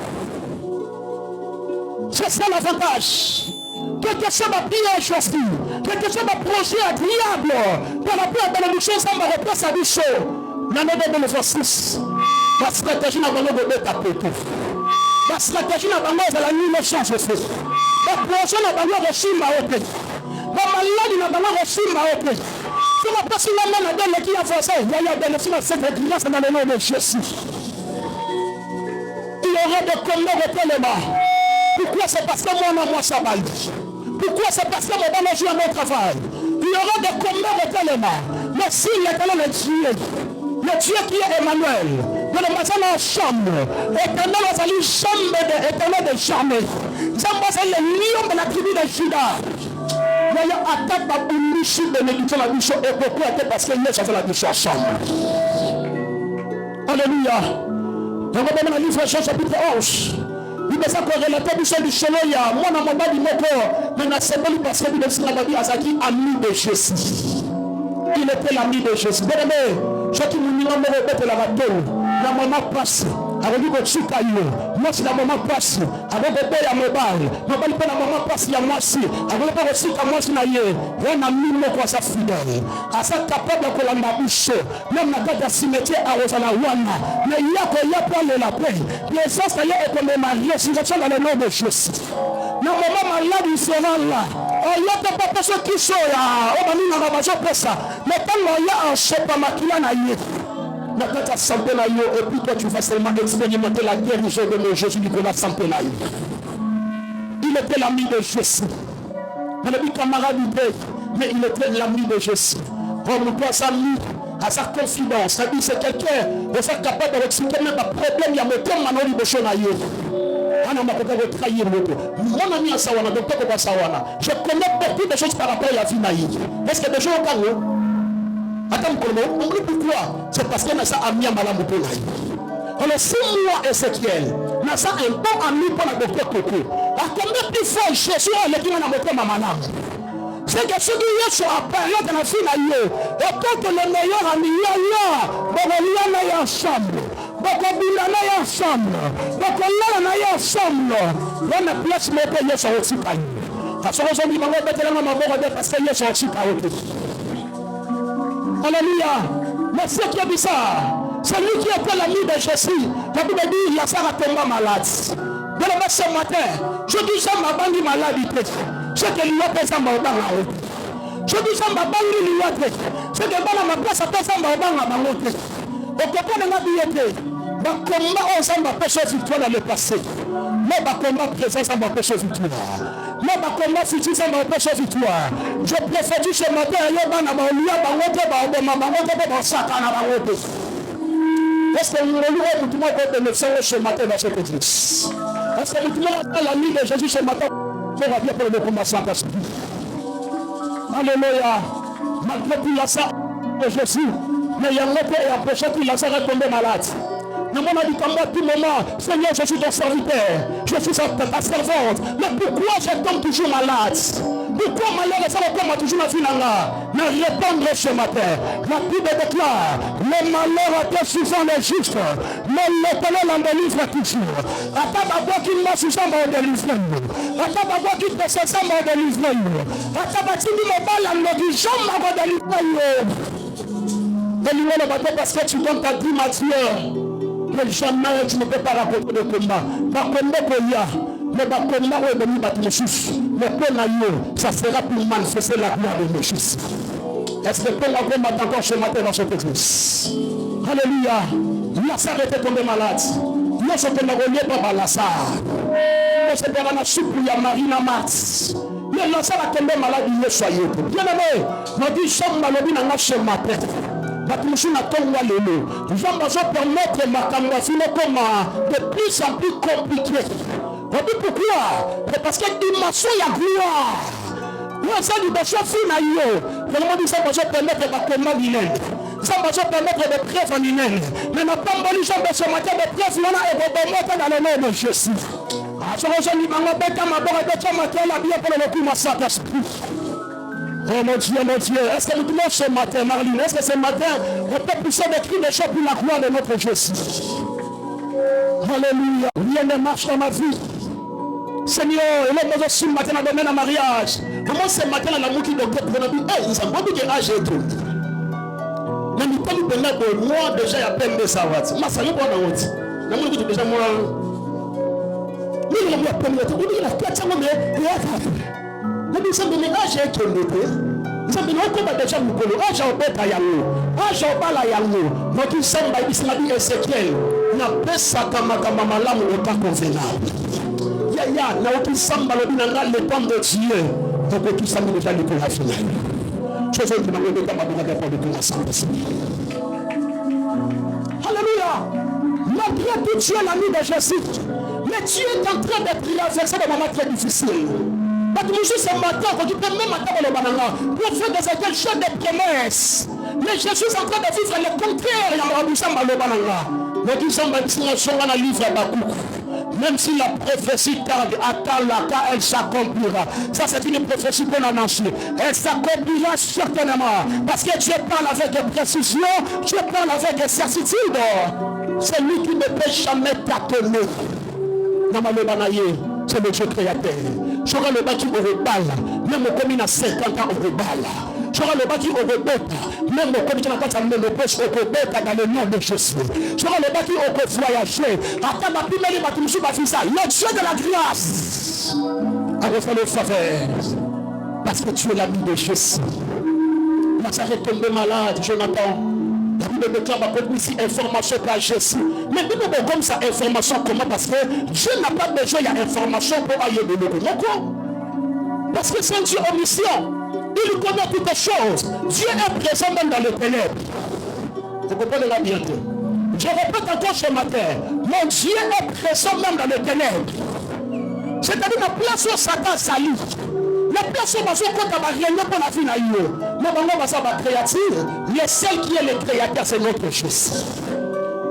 C'est ça l'avantage. Quelque chose va bien choisi, quelque chose va projet agréable. Dans la première bénédiction, ça va replacer à Bichot. L'année 2026, la stratégie n'a pas de bête à péter. La stratégie n'a pas de la nuit change de feu. La projet n'a pas de régime à ôter. La maladie n'a pas de régime à ôter. Si la personne n'a pas de qui a fait ça, il y a bénéfice à cette grâce dans le nom de Jésus. Il y aura des combats de tellement. Pourquoi? C'est parce que moi, ça va. Pourquoi? C'est parce que mon bon joue à mon travail. Il y aura des combats de tellement. Mais s'il y a le Dieu qui est Emmanuel, dans le matin dans la chambre, éternel, on s'allie chambre éternel de jamais. Zamba, c'est le lion de la tribu de Juda. Il y a attaque par une niche de bénédiction la mission et beaucoup étaient parce que nous avons la mission ensemble. Alléluia. Dans le livre de Jean chapitre 11. Il est relaté du chemin, il y a moi dans mon bas du moto, mais dans ce moment parce que il est Azaki ami de Jésus. Il était l'ami de Jésus. Bien aimé, je qui nous disons me répète la bateau, la maman passe. Avec lui, je moi, si la maman passe, avec le père à mon bal, ma belle la maman passe, il y a moi aussi. Avec le père aussi, moi, si naïe, on a mis mon quoi ça fidèle. À ça, capable de la bouche, même la tête de cimetière à Rosalawana. Mais il y a pas la paix. Les gens, ça y est, comme mariés, si je suis dans le nom de Jésus. Le moment malade, il sera là. Il y a des personnes qui sont là. On va mis dans la maison pour ça. Mais quand il y a un chef à maquiller, et puis toi tu vas seulement expérimenter la guérison de mon Jésus du combat sans pénal. Il était l'ami de Jésus. On a dit camarade, mais il était l'ami de Jésus. Comme toi, sa ami, à sa confidence, ça dit c'est quelqu'un de faire capable d'expliquer même un problème, il y a mon thème, Manoli Bochonaye. On m'a peut-être trahir mon ami à Sawana, donc pourquoi Sawana? Je connais beaucoup de choses par rapport à la vie naïve. Est-ce que des gens ont gagné? Attends, pourquoi? C'est parce que Nasa a mis un malade pour l'aïe. Alors, 6 mois Ézéchiel, Nasa un bon ami pour la docteur Coco. À combien de fois Jésus a l'équipe à monter ma malade? C'est que ceux qui sont apparus dans la vie naïe, et quand le meilleur ami est là, on est ensemble. Donc on est ensemble. Donc on est ensemble. On a place mais que Yesu aussi pas. Parce que aujourd'hui on va mettre la maman parce que Yesu aussi pas. Alléluia. Mais ce qui est bizarre, c'est lui qui était l'ami de Jésus. La Bible dit Lazare tomba malade. De le mettre ce matin, je dis ça m'a banni maladie. C'est que lui a fait ça m'a banni. Je dis ça m'a banni lui a fait. C'est que dans ma place à ça m'a banni. Au côté de ma vie, combat on va pécher victoire dans le passé. Mais combat présent ça va pécher victoire. Mais combat futur ça va pécher victoire. Je préfère dire ce matin, il y a un est-ce que nous allons tout le monde de le ce matin dans cette église? Est-ce que tout le monde a l'ami de Jésus ce matin? On va bien pour le combat sans passer. Alléluia. Malgré tout ça, Jésus, mais il y a un autre et empêché qu'il a tombé malade. Dans mon avis, à tout moment, Seigneur, je suis ton serviteur, je suis ta servante. Mais pourquoi je tombe toujours malade? Pourquoi malheur et ça va toujours la vie là? Me répondre ce matin. La Bible déclare, le malheur était souvent les justes, mais l'Éternel en délivre toujours. Attends d'abord qu'il m'a souvent délivré. Attends d'abord qu'il te cesse de délivrer. Attends d'abord qu'il me balle en me disant de délivrer. Délivrer le bateau parce que tu donnes ta vie, Mathieu. Mais jamais tu ne peux pas raconter le combat. Par combat qu'il y a. Mais par combat où est venu battre le chus. Mais pour ça sera pour manifester la gloire de nos chus. Est-ce que pour la combat encore ce matin dans cette église? Alléluia. Lazare était tombé malade. Nous sommes reliés par Lazare. Nous sommes dans la soupe où il y a Marina Mats. Mais Lazare a tombé malade, il est soyeux. Bien aimé, nous disons ce matin. Nous allons permettre ma caméra de plus en plus compliqué. Pourquoi? Parce que dimension il y a gloire. Nous sommes dimension finale. Vraiment, nous allons permettre ma caméra d'Ilen. Nous allons permettre des preuves en Ilen. Mais nous pas besoin de ce matin de preuves dans le nom de Jésus. Je rejoins l'Iman, oh mon Dieu, est-ce que nous disons ce matin, Marlene, est-ce que ce matin, on peut pousser des cris de chant pour la gloire de notre Jésus? Alléluia, rien ne marche dans ma vie. Seigneur, et là, nous sommes ce matin dans le domaine de mariage. Comment ce matin, dans l'amour qui nous donne, on a dit, hey, nous avons beaucoup d'âge et tout. Mais nous sommes de moi, déjà, il y a peine de savoir. Ma salut, moi, dans l'autre. Nous avons déjà, moi, nous avons peine de savoir. Nous avons peine de savoir. Nous sommes des âges qui ont été. Nous sommes des âges qui ont déjà beaucoup. Âge au bête à Yango. Âge au bal à Yango. Nous sommes des âges qui Ézéchiel. N'a pas ça comme malam au temps convenable. Yaya, nous sommes le temps de Dieu. Donc nous sommes déjà les pour la finale. Je veux que nous devons de commencer. Alléluia. Malgré tout Dieu l'ami de Jésus. Mais Dieu est en train de traverser des moments très difficiles. Ce matin, quand tu peux même attendre le banana, pour faire des quelque de promesses. Mais Jésus est en train de vivre le contraire. Il y a un le banana. Mais tu sens dans le livre à même si la prophétie tarde, attends là, car elle s'accomplira. Ça, c'est une prophétie qu'on a annoncée. Elle s'accomplira certainement. Parce que Dieu parle avec précision, Dieu parle avec certitude. C'est lui qui ne peut jamais tâtonner. C'est le Dieu créateur. J'aurai le bas qui au rebal, même au commune à 50 ans au rebal. J'aurai le bas qui au rebel, même au commune à 4 ans au rebel dans le nom de Jésus. J'aurai le bas qui au voyager. Attends ma plus belle bateau, le Dieu de la grâce. Avec le faveur. Parce que tu es l'ami de Jésus. Nazareth est tombé malade, Jonathan. La Bible déclare ici information par Jésus. Mais Bible comme ça information comment? Parce que Dieu n'a pas besoin d'information pour aller de l'eau. Pourquoi? Parce que c'est un Dieu omniscient. Il connaît toutes les choses. Dieu est présent même dans les ténèbres. Vous comprenez la bientôt? Je répète encore ce matin. Mon Dieu est présent même dans les ténèbres. C'est-à-dire la place où Satan s'allie. La place où Satan n'a rien pour la vie. Le seul qui est le créateur, c'est notre Jésus.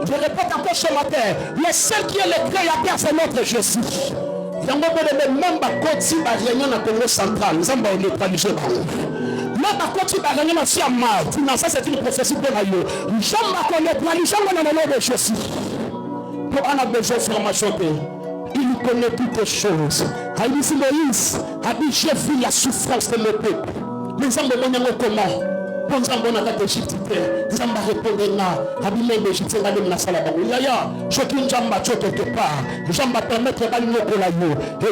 Je répète encore ce matin. Le seul qui est le créateur, c'est notre Jésus. Il y a même pas côté réunion dans le Congo central. Nous avons neutralisé. Même pas côté réunion dans le mal. Ça, c'est une prophétie pour nous. Jamais neutralisé dans le nom de Jésus. Pour on a besoin de formation. Il connaît toutes les choses. Il dit Moïse a dit j'ai vu la souffrance de mon peuple. Mais nous avons comment? Nous avons la Égypte. Nous avons répondu là. Abîmé d'Égypte, nous avons la salle. Je suis un jamba quelque part. Nous allons permettre de nous coller. Et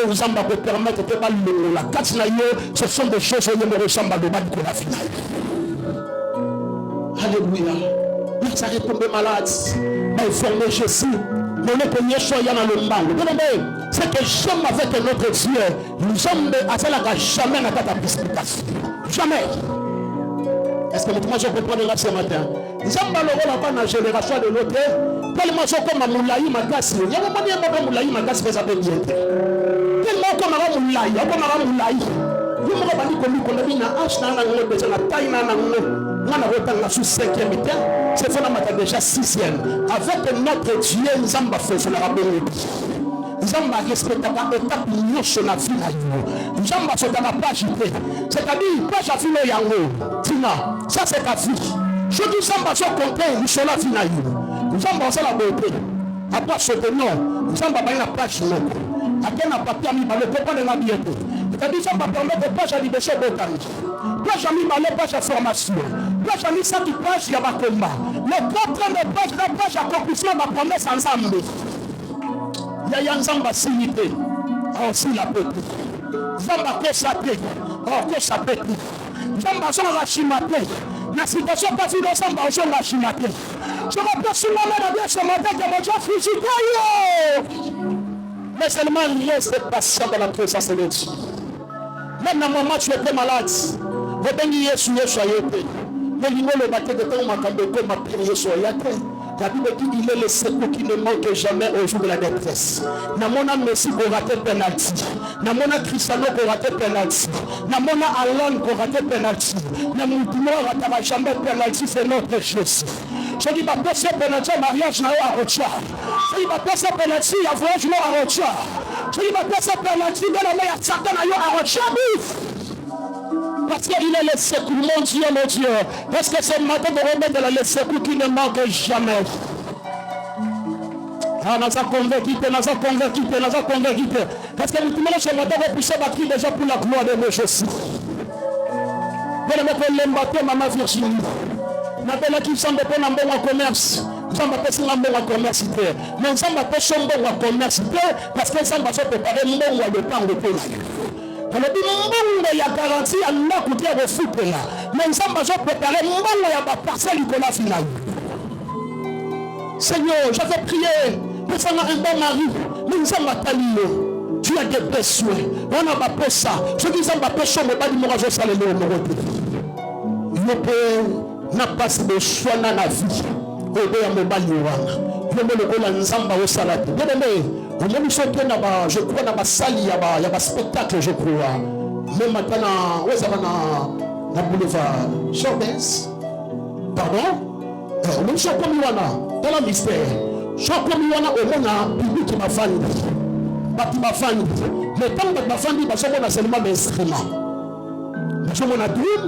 nous allons permettre de nous la carte. Ce sont des choses qui nous ressemblent à la finale. Alléluia. Ça répond malade. Informer Jésus. Mon premier choix dans le monde. C'est que jamais avec notre Dieu, nous sommes à jamais n'a pas d'explication. Jamais. Est-ce que moi je comprends là ce matin? Nous sommes malheureux dans la génération de l'autre. Tellement comme à Moulaï Makas. Il y a un moment où Moulaï Makas fait ça bien. Tellement comme à Moulaï, comme à Moulaï. Vous me rappelez comme nous connaissons un H dans la taille dans la sous 5e état. C'est fondamental déjà 6e. Avec notre Dieu, nous avons fait la bonne. Nous avons respecté la étape sur la vie. Nous avons fait la page. C'est-à-dire, page à vie yango. Tina, ça c'est ta vie. Je dis ça, nous avons compté sur la vie. Nous avons pensé la beauté. Après ce que non, nous avons pas la page. À quel papier a mis le copain de la bientôt. C'est-à-dire, ça va permettre de page à libérer botanique. Page à mis la page à formation. Page à mis ça qui page, il y a pas combat. Les 4 ans de page, la page accomplissement va promesse ensemble. Il y a un zamba sinité. Aussi la petite. Zamba kosaté. Oh, kosaté. Zamba son rachimaté. La situation pas fine ensemble, on s'en rachimaté. Je rappelle sur la main de Dieu ce matin que mon Dieu physique. Mais seulement reste patient dans la présence de Dieu. Même dans le moment où tu étais malade, vous bénissez Jésus, mais il le bâtiment de temps, ma prière sur la Bible dit qu'il est le secours qui ne manque jamais au jour de la détresse. Namona Messi pour rater penalty. Namona Cristiano pour rater penalty. Namona Alan pour rater penalty. Namoutima ratera jamais penalty, c'est notre Jésus. Je dis, ma personne penalty, mariage n'a pas à Rocha. Je dis, ma personne penalty, il y a voyage à Rocha. Je dis, ma personne penalty, dans la meilleure certaine à Rocha. Parce qu'il est le secours, mon Dieu, mon Dieu. Est-ce que c'est matin de remettre le secours qui ne manque jamais? Ah, nous avons convaincu, Parce que nous tous ce matin, vous poussez ma cri déjà pour la gloire de nos Jésus. Vous allez mettre l'embaté, maman Virginie. Nous avons qui semble pour un bon commerce. Nous avons appelé ça un bon commerce. Mais nous avons appelé ça un bon commerce parce que nous avons préparé un bon temps de paix. On a dit il y a garantie à nous écouter le foot là. Mais nous sommes préparés, il y a une parcelle qui est finale. Seigneur, j'avais prié pour faire un bon mari. Mais nous sommes attendus. Tu as des besoins. On a pas ça. Je dis ça, ma péché, mais pas du morage au salaire de mon il n'a pas de choix dans la vie. Je crois dans ma salle, il y a un spectacle, je crois. Même maintenant, où est-ce qu'on a dans le boulevard Chordès? Pardon? On est champion dans le mystère. Champion au monde, public qui m'a fanny. Ma famille. Mais tant que ma famille, on a seulement des instruments. On a drum,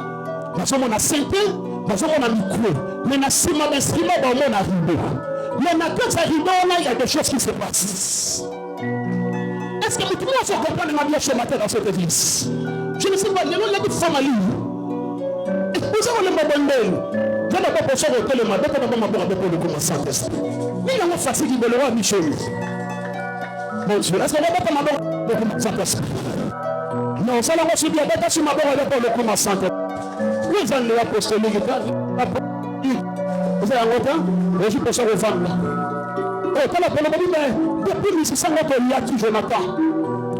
on a synthé, on a micro. Mais on a seulement des instruments, on a rideau. Mais quand ça rideau, il y a des choses qui se passent. Est-ce que tout le monde se comprend de ma vie ce matin dans cette église? Je ne sais pas, les gens ont des femmes à l'île. Vous avez le bon je n'ai pas pensé au téléma, dès qu'on a bon pour le commencer à tester. Mais il y a une fatigue qui me le voit, Michel. Mon Dieu, est-ce qu'on va pas ma bonne pour commencer à tester? Non, ça l'a reçu bien, mais si ma bonne pour le commencer à tester. Vous allez apostolique, vous avez un retard? Je suis pour ça au vent. Oh, quand la bonne dit, mais depuis 1600 ans, il y a qui Jonathan.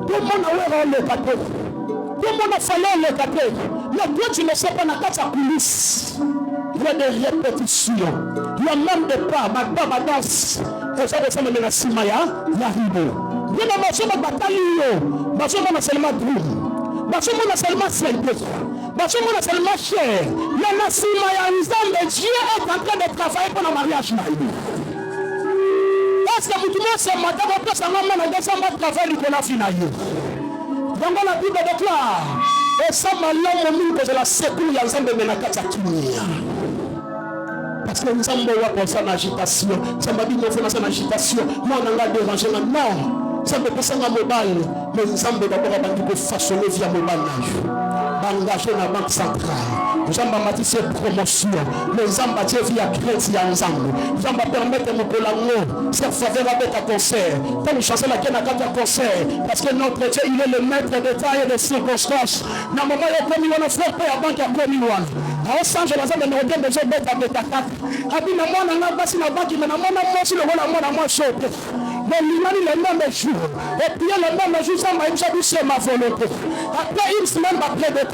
Tout le monde a eu le café. Tout le monde a fallu le café. Mais toi, tu ne sais pas, dans sa coulisse. Il y a des répétitions. Il y a même des pas, ma danse. Et ça ressemble à la Simaya, il y a Ribo. Il y a des morceaux de bataille, il y a seulement drum. Il y a seulement synthé. Il y a seulement cher. Il y a Simaya, mais Dieu est en train de travailler pour le mariage. Est-ce que tout le monde ce matin va passer un moment dans décembre travail pour la finale? Donc la Bible déclare. Et ça m'a l'homme que je la secoue, il y a ensemble de Menakata Kimia. Parce que nous sommes pour ça en agitation. Ça m'a dit qu'on fait en agitation. Moi, on a dérangé maintenant. Ça me peut passer en mobile. Mais nous sommes d'abord façonner via mobile. Engagé dans la banque centrale. Nous allons bâtir ces promotions. Nous allons bâtir via crédit ensemble. Nous allons permettre de nous faire faveur avec un concert. Quand nous chansons la quête à concert. Parce que notre Dieu, il est le maître des temps et des circonstances. Dans le moment où il y a un frère à la banque à commis. À Los Angeles, nous avons besoin d'être avec ta carte. Abi na mwana na basi na banki na mwana mosi le wala mwana mo chope. Mais l'imani le même jour. Et puis le même jour ça m'a dit c'est ma volonté. Après une semaine va plaider.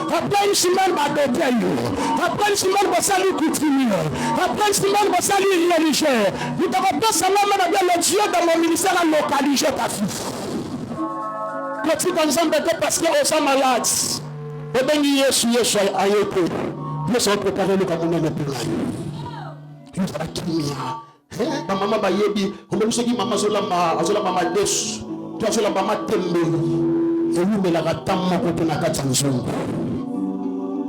Après une semaine va doter. Après une semaine va saluer coutumier. Après une semaine va saluer religieux. Nous devons pas seulement le Dieu dans mon ministère à localiser ta fille. Petit ensemble de parce qu'on sont malades. Et bien Yesu a été. Nous sommes préparés le Cameroun de plus. Yo ça va kimia. Ma maman ba yebi, on me dit maman zola ma desu. Tu zola maman tembe. Et lui me la ratamma ko na katsanzo.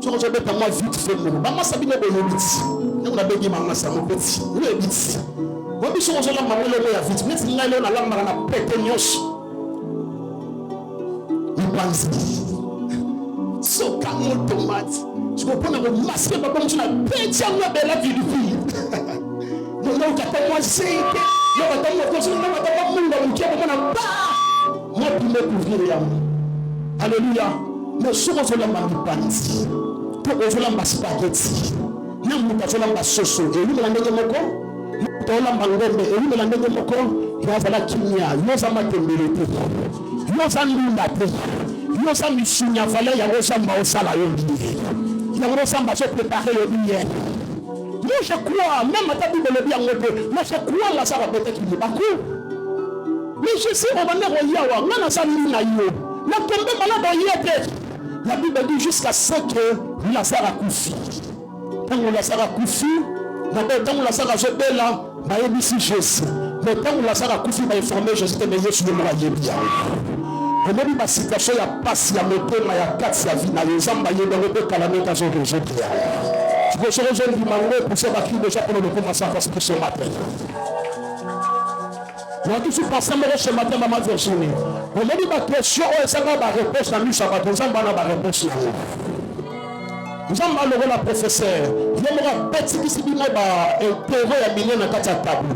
So je vais pas moi vite fait mon. Maman sabine bo yebiti. On a béni maman ça mon petit. Il est vite. Moi bi so zola maman le ya vite. Mais si ngai na la mara na pété nyos. Il pense. So comme tomate. Je comprends le masque papa moi na pété na belle vie du fille. Donc on t'a moi c'est que yo va moi ko so na va moi na mkia moi na ba. Moi puis me couvrir ya. Alléluia. Mais so zola maman panti. Ozolamba spaghetti na muta zolamba soso elumela ndenge moko tolamba ngombe elumela ndenge moko yazala kimia yoza matembelete yoza ndunda te yoza misunya fale ya ozamba osala yobi ya ozamba se préparer le bien. Moi je crois même à ta Bible le bien ngote mais je crois la ça va peut-être qu'il pas cool mais je sais on va me royawa ngana sa na yo na tombe malade yete. La Bible dit jusqu'à ce que Lazare a couffé. Quand Lazare a couffé, quand Lazare a jeté là, il y a ici Jésus. Mais quand Lazare a couffé, il a informé Jésus que Jésus ne m'a bien. On a dit ma situation, il y a pas si il y a mes thèmes, il y a quatre si il y a vie, il y a zamba, il y a des calamés quand j'ai rejeté. Je veux se rejoindre du mango pour se battre déjà pour le commencer à faire ce matin. On a toujours pensé à ce matin, maman Virginie. On m'a dit ma question, ça va ma réponse à lui, ça va nous avoir ma réponse là. Nous avons malheureux la professeure. Il y a un petit qui s'est dit, interroger à milliers dans la table.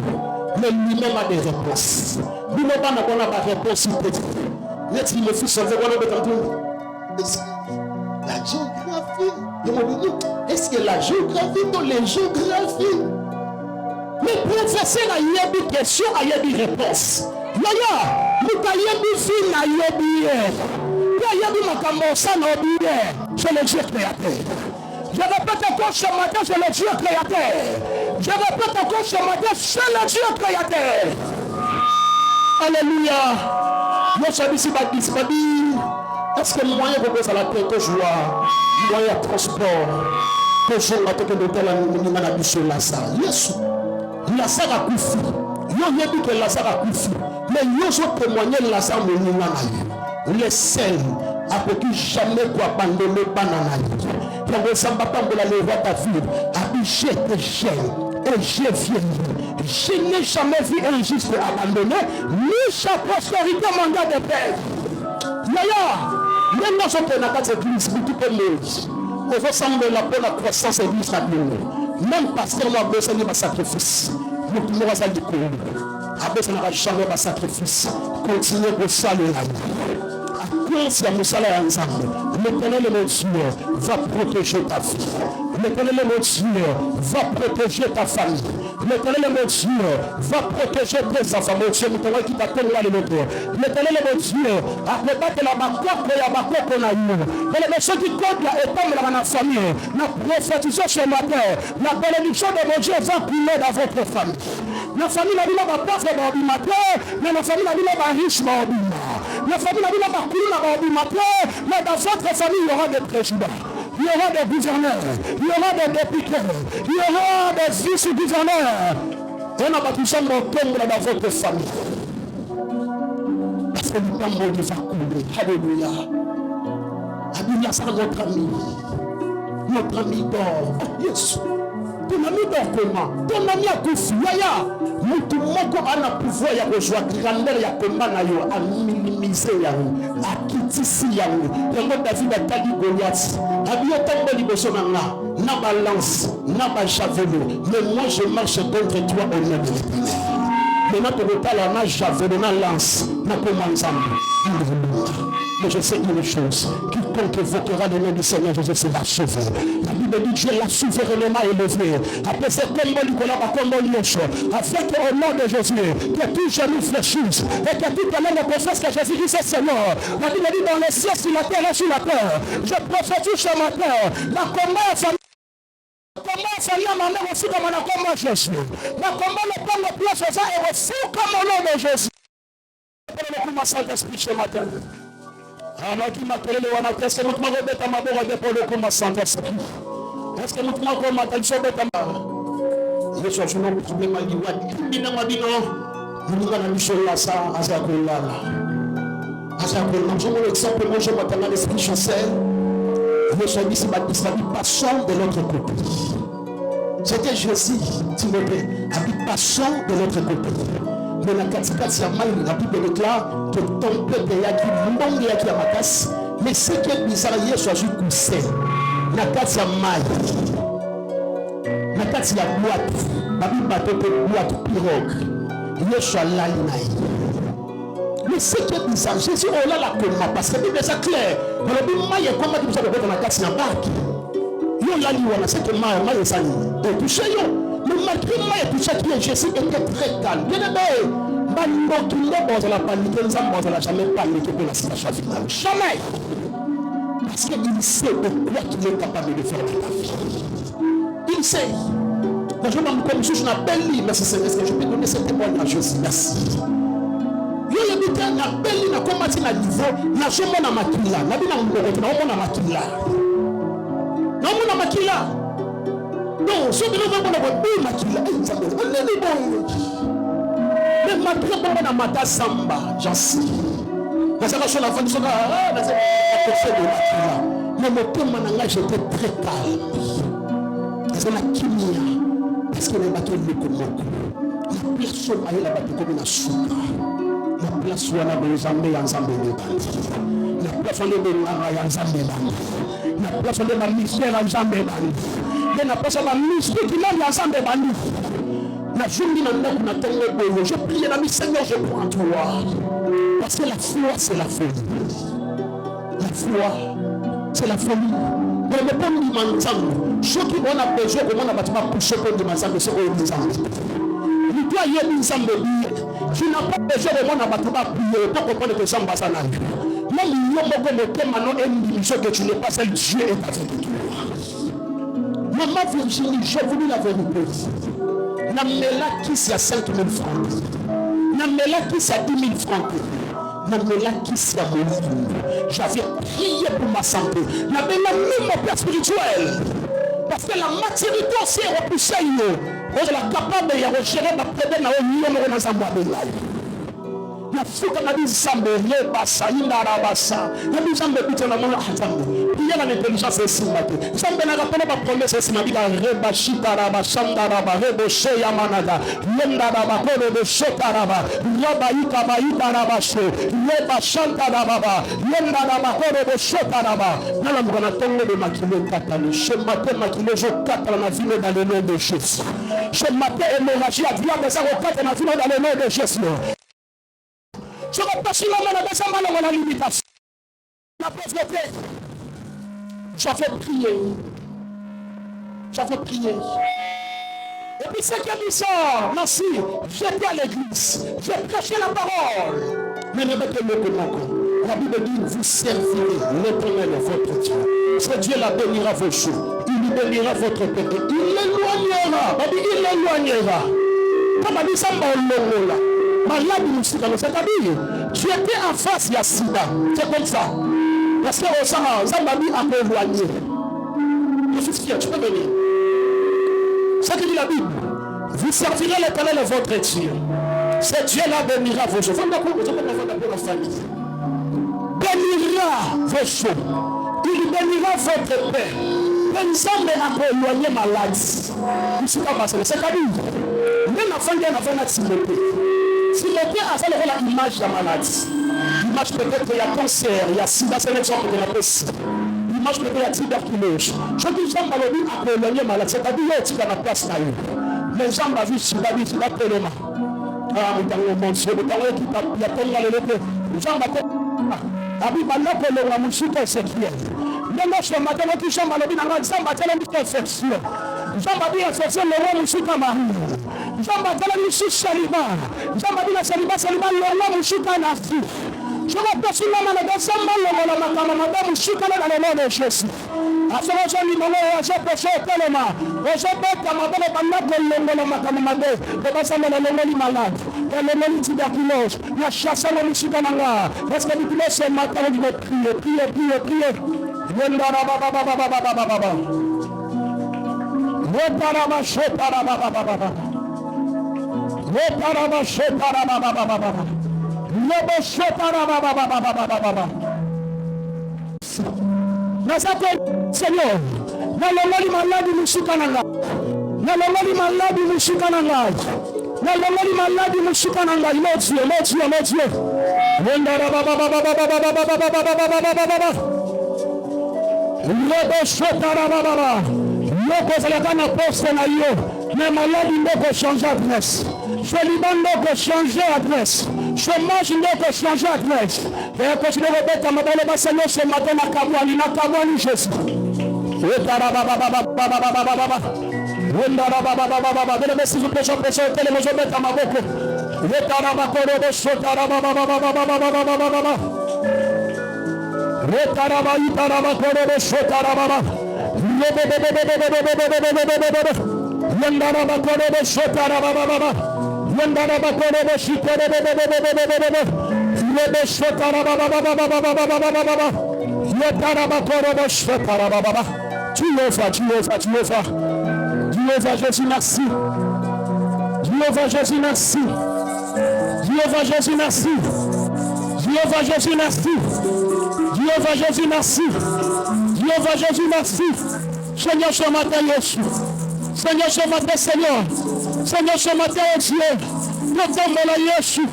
Mais lui-même a des réponses. Lui-même a des réponses. Net il me fait sauver, on a entendu. Est-ce que la géographie, est-ce que la géographie dans les géographies? Mais professeur a eu des questions, a eu des réponses. Yaya, nous avons des filles, a eu des c'est le Dieu créateur. Je répète encore ce matin, c'est le Dieu créateur. Je répète encore ce matin, c'est le Dieu créateur. Alléluia. Nous sommes ici, est-ce que le moyen de à la tête que joie, le moyen de transport, que je m'attends que l'hôtel a mis la sur la salle. Yes. Lazare a couffé. Yo a dit que Lazare a couffé. Mais yo ont témoigné Lazare de nous. Les sels a pu jamais quoi abandonner banana. Il y a samba pas de la loi ta vie. A dit j'étais jeune et j'ai vieilli. Je n'ai jamais vu un juste abandonné, ni sa postérité mandat de père. Yaya, même dans ce qu'on a pas cette église, tout est mort. On ressemble la bonne croissance et l'église à nous. Même parce qu'on a besoin de sacrifice. Nous pouvons faire du coup. Après, ça n'aura jamais de sacrifice. Continuez pour saluer la vie. À cause de nous salaires ensemble, l'éternel mon Dieu va protéger ta vie. L'éternel mon Dieu va protéger ta famille. L'éternel mon Dieu va protéger tes enfants. Mon Dieu, nous qui t'attendons les motos. L'éternel mon Dieu, après battre la bacoque et la bacoque qu'on a eu. Et les messieurs qui comptent la étendre dans la famille, la prophétisation ce matin, la bénédiction de mon Dieu va couler dans votre famille. La famille n'a pas de pauvre dans le matin, mais la famille n'a pas de riche dans le matin. La famille n'a pas de couleur dans le matin, mais dans votre famille, il y aura des présidents. Il y aura des gouverneurs, il y aura des députés, il y aura des vice-gouverneurs. On n'a pas tout ça dans votre famille. Parce que le temps va couler. Alléluia. Alléluia, c'est notre ami. Notre ami dort. Oh, yes. Ton ami dort comment? Ton ami a couffé. Yaya. Mutu moko ana pouvoir ya rejoindre grandeur ya komba na yo a minimiser yango a kitisi yango yango David atali Goliath abiyo tambo liboso na balance na ba javelot mais moi je marche contre toi au nom de l'Éternel. Maintenant tu reparles na javelot na lance na komanzambe. Mais je sais une chose, quiconque évoquera le nom du Seigneur Jésus sera sauvé. La Bible dit Dieu l'a souverainement élevé. Après ce combat du combat, afin qu'au nom de Jésus, que tout genou fléchisse et que toute langue confesse que Jésus-Christ est Seigneur. La Bible dit dans les cieux, sur la terre et sur la terre. Je prophétise ce matin, la combat famille. Comment famille ma mère aussi comme on a combat Jésus. La combat le temps de place aux et au fou comme au nom de Jésus. Pour le Saint-Esprit ce matin. Alors qui m'a appelé le wana, est-ce que nous m'avons bêta ma bourre pour le combat Saint-Esprit? Est-ce que nous m'avons bêta ma bourre? Yesu azuna problème aliwa bina mabino munga na mishola sa azakolala azakolala je exemple moi je m'attends à l'esprit chancel Yesu a dit c'est passons de l'autre côté. C'était Jésus Timothée habite passons de l'autre côté. Mais la katikati ya mai la Bible déclare que ton peuple yaki mbongi yaki ya makasi mais ce qui est bizarre Yesu azui kuse na kati ya mai na kati ya boîte babi bateau pe boîte pirogue Yesu alali na ye mais ce qui est bizarre Jésus olala comment parce que Bible est clair balobi mai ekoma ki biso kokota na kati ya baki yo lali wana c'est que mai ezali etouché yo mais malgré mai etouché qui Jésus était très calme bien aimé bandoki nde bozala panique nzambe bozala jamais panique pour la situation finale jamais parce qu'il sait de quoi qu'il est capable de faire dans ta vie. Il sait. Quand je m'en comme je n'appelle lui, merci Seigneur, est-ce que je peux donner ce témoignage aussi? Merci. Yo yebite na beli na komati na niveau na jomo na makila na bina ngoko na omo na makila na omo na makila non so de novo na bo makila nzambe nani bon mais malgré bon na mata samba j'en sais na ça la fin de son ah na c'est de makila mais mon tema na nga j'étais très calme c'est la kimia parce que les bateaux le komoko la personne aille la bateau comme na suka la place où on a besoin de ensemble la place où on a besoin ensemble la place où on a mystère ensemble la place où on a mystère qui l'a ensemble la journée où on a tellement je prie l'ami Seigneur je prends toi parce que la foi c'est la folie la foi c'est la folie mais le bon dimanche ceux qui ont besoin comment on a bâtiment pousser pour dimanche c'est au dimanche il doit y avoir une ensemble tu n'as pas besoin de mon abattement prier pour comprendre que ça me passe en arrière. Même il y a beaucoup de thèmes maintenant et une division que tu n'es pas seul, Dieu est avec toi. Maman Virginie, j'ai voulu la vérité. Namela qui c'est à 5 000 francs. Namela qui c'est à 10 000 francs. Namela qui c'est à mon livre. J'avais prié pour ma santé. Namela même mon père spirituel. Parce que la maturité aussi est repoussée. On est capable de gérer ma problème dans le milieu de la la fuga na bizambe leba saina rabasa na bizambe bito na mona hatambe il y a l'intelligence esimate zambe na rapona ba promesse esimate la reba shita raba shanda raba rebo sheya manada yenda raba kolo de shota raba raba ika ba ita raba she leba shanta raba yenda raba kolo de shota raba na la mwana tongo de makile katani shemate makile jo katala na ville dans le nom de Jésus shemate hémorragie a via des avocats na ville dans le nom de Jésus. Je ne vais pas sur la main de la limitation. La pauvreté. J'avais prié. Et puis c'est qui dit ça? Merci. J'étais à l'église. J'ai prêché la parole. Mais ne mettez-le que mon. La Bible dit vous servirez l'Éternel votre Dieu. Ce Dieu la bénira vos jours. Il bénira votre péché. Il l'éloignera. Il l'éloignera. Comme a dit ça, là. Malade c'est-à-dire tu étais en face de Sida, c'est comme ça parce que au Sahara ça m'a mis à m'éloigner. Je suis fier, tu peux venir. C'est ce que dit la Bible. Vous servirez l'Éternel de votre Dieu. C'est Dieu là bénira vos jours. Bénira vos jours. Il bénira votre père. Pensez à éloigner maladie. Je suis pas passé. C'est-à-dire même avant de Timothée. Si le père a fait l'image de la maladie, l'image peut-être qu'il y a cancer, il y a sida, c'est l'exemple de la peste. L'image peut-être qu'il y a tuberculose. Je dis que j'aime le dire à éloigner maladie, c'est-à-dire qu'il y a la place là. Les gens m'ont vu sida, sida, tellement. Ah, mais dans le monde, c'est le temps qui y a tellement de l'autre. Les gens m'ont dit, ah oui, maintenant que le roi Moussouka est sexuel. Mais moi, je m'attends à tout ça, je m'attends à infection. Jean-Baptiste infection, le roi Moussouka Marie. Jean-Baptiste Saliba. Jean-Baptiste Saliba, le roi Moussouka Nafi. Je m'appelle sur la main de Samba, le Moussouka dans le nom de Jésus. À ce moment-là, je vais péché tellement. Je vais commander le bandeau de l'Ongo, le bassin de l'Ongo malade. Le nom de tuberculose. La chasse à Moussouka Nanga. Parce que nous ce matin, on va prier. Seigneur, nalongoli maladi mushikananga, nalongoli maladi mushikananga, nalongoli maladi mushikananga, Lord Dieu, wendara baba baba baba baba baba baba baba. Lebo shotara baba. Loko zalaka na poste na yo, mais maladi ndoko changer adresse. Choliban ndoko changer adresse. Chômage ndoko changer adresse. Et continue à répéter ma belle Seigneur ce matin na Kabwani Jésus. Wendara baba baba baba baba baba. Wendara baba baba baba. Venez s'il vous plaît, je télé je mets à ma bouche. Wendara baba koro shotara baba baba baba baba baba. Retaraba itaraba koro shotara baba. Yandara koro shotara baba baba. Yandara koro shitara baba. Lebe shotara baba baba baba baba baba. Yetaraba koro shotara baba. Tu es Jésus, merci. Jéhovah Jésus, merci. Jéhovah Jésus, merci. Jéhovah Jésus, merci. Jéhovah Jésus, merci. Jéhovah Jésus, merci. Seigneur, ce matin, Jésus. Seigneur, ce matin, Seigneur. Seigneur, ce matin, Dieu. Retombe-la, Jésus.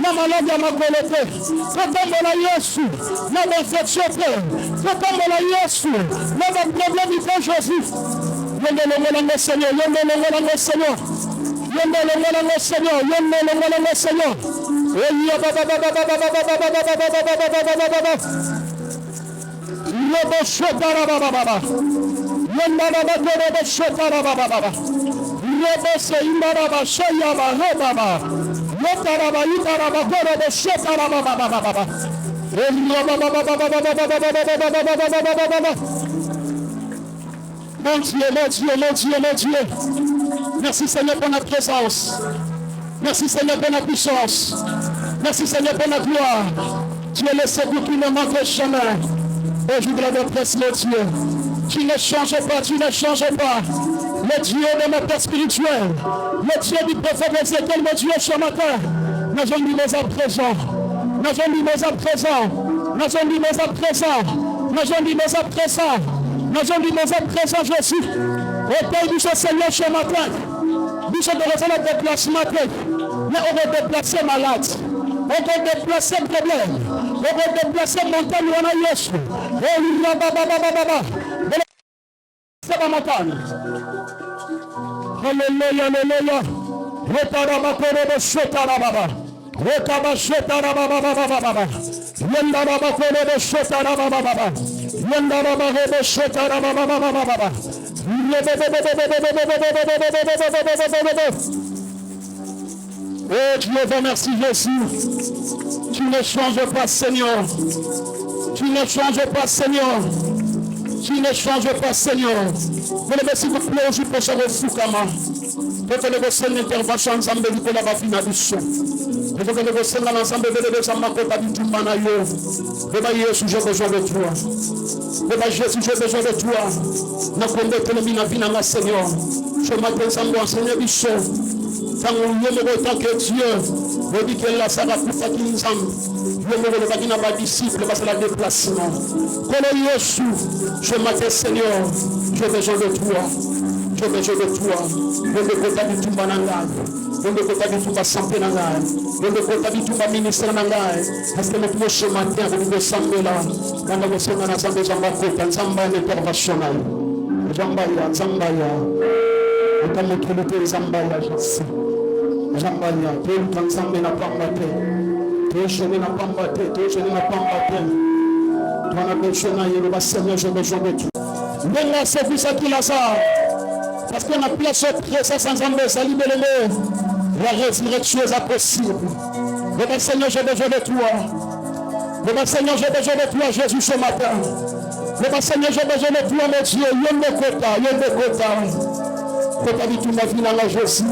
La maladie à ma volonté. Retombe-la, Jésus. La infection. Retombe-la, Jésus. La problème, il fait Jésus. Yende le Seigneur. Yende le Seigneur. Yende le Seigneur. Yende le Seigneur. Lebo shotara baba baba. Yenda baba lebo shotara baba baba. Lebo se imara baba shaya baba baba. Yotara baba yotara baba lebo shotara baba baba baba. Mon Dieu. Merci Seigneur pour notre présence. Merci Seigneur pour notre puissance. Merci Seigneur pour notre gloire. Tu es le secours qui ne manque jamais. Et je voudrais te presse le Dieu. Tu ne changes pas. Le Dieu de notre Père spirituel. Le Dieu du prophète Ézéchiel, mon Dieu, ce matin. Nous avons mis nos à présent. Jésus. Et Père du Seigneur ce matin. Nous sommes de le déplacement. Mais on va déplacer malade. On va déplacer problème. On va déplacer montagne. On a Yesu. Et il y a baba. C'est la montagne. Alléluia. Retaraba koro shotara baba. Rekaba shotara baba. Yendara koro shotara baba. Yendara koro shotara baba. Oh Dieu, merci Jésus. Tu ne changes pas, Seigneur. Tu ne changes pas, Seigneur. Venez s'il vous plaît, je peux changer Fukama. Vous le voici l'intervention ensemble du Kola Bafina du son. Vous le voici l'ensemble de Samakota du Tumanayo. Jésus, j'ai besoin de toi. Jésus, j'ai besoin de toi. Nous combattons le Minavina, Seigneur. Je m'attends à Seigneur Bichon. Tant que Dieu, vous dites que la Sarah pour faire qu'il nous aime. Pas disciple, parce que la déplacement. Je m'attends, Seigneur. J'ai besoin de toi. Je veux que tu me banangas. Je veux que tu me santé nangai. Je veux que tu me ministre nangai. Parce que notre ce matin, nous devons s'embêter là. Quand nous sommes dans l'assemblée, nous sommes international. Zambaya. Nous avons trouvé Zambaya, Jésus. Zambaya, tout le ensemble n'a pas battu. Tout chemin n'a pas battu. Toi, on a besoin de le Seigneur, j'ai besoin de toi. Venez c'est pour ça qu'il a ça. Parce qu'on a placé ça sans embêter, libérer la résurrection est possible. Le Seigneur, j'ai besoin de toi. Le Seigneur, j'ai besoin de toi, Jésus, ce matin. Le Seigneur, j'ai besoin de toi, mon Dieu. Yende kota. Kota dit tout ma vie dans la Jésus.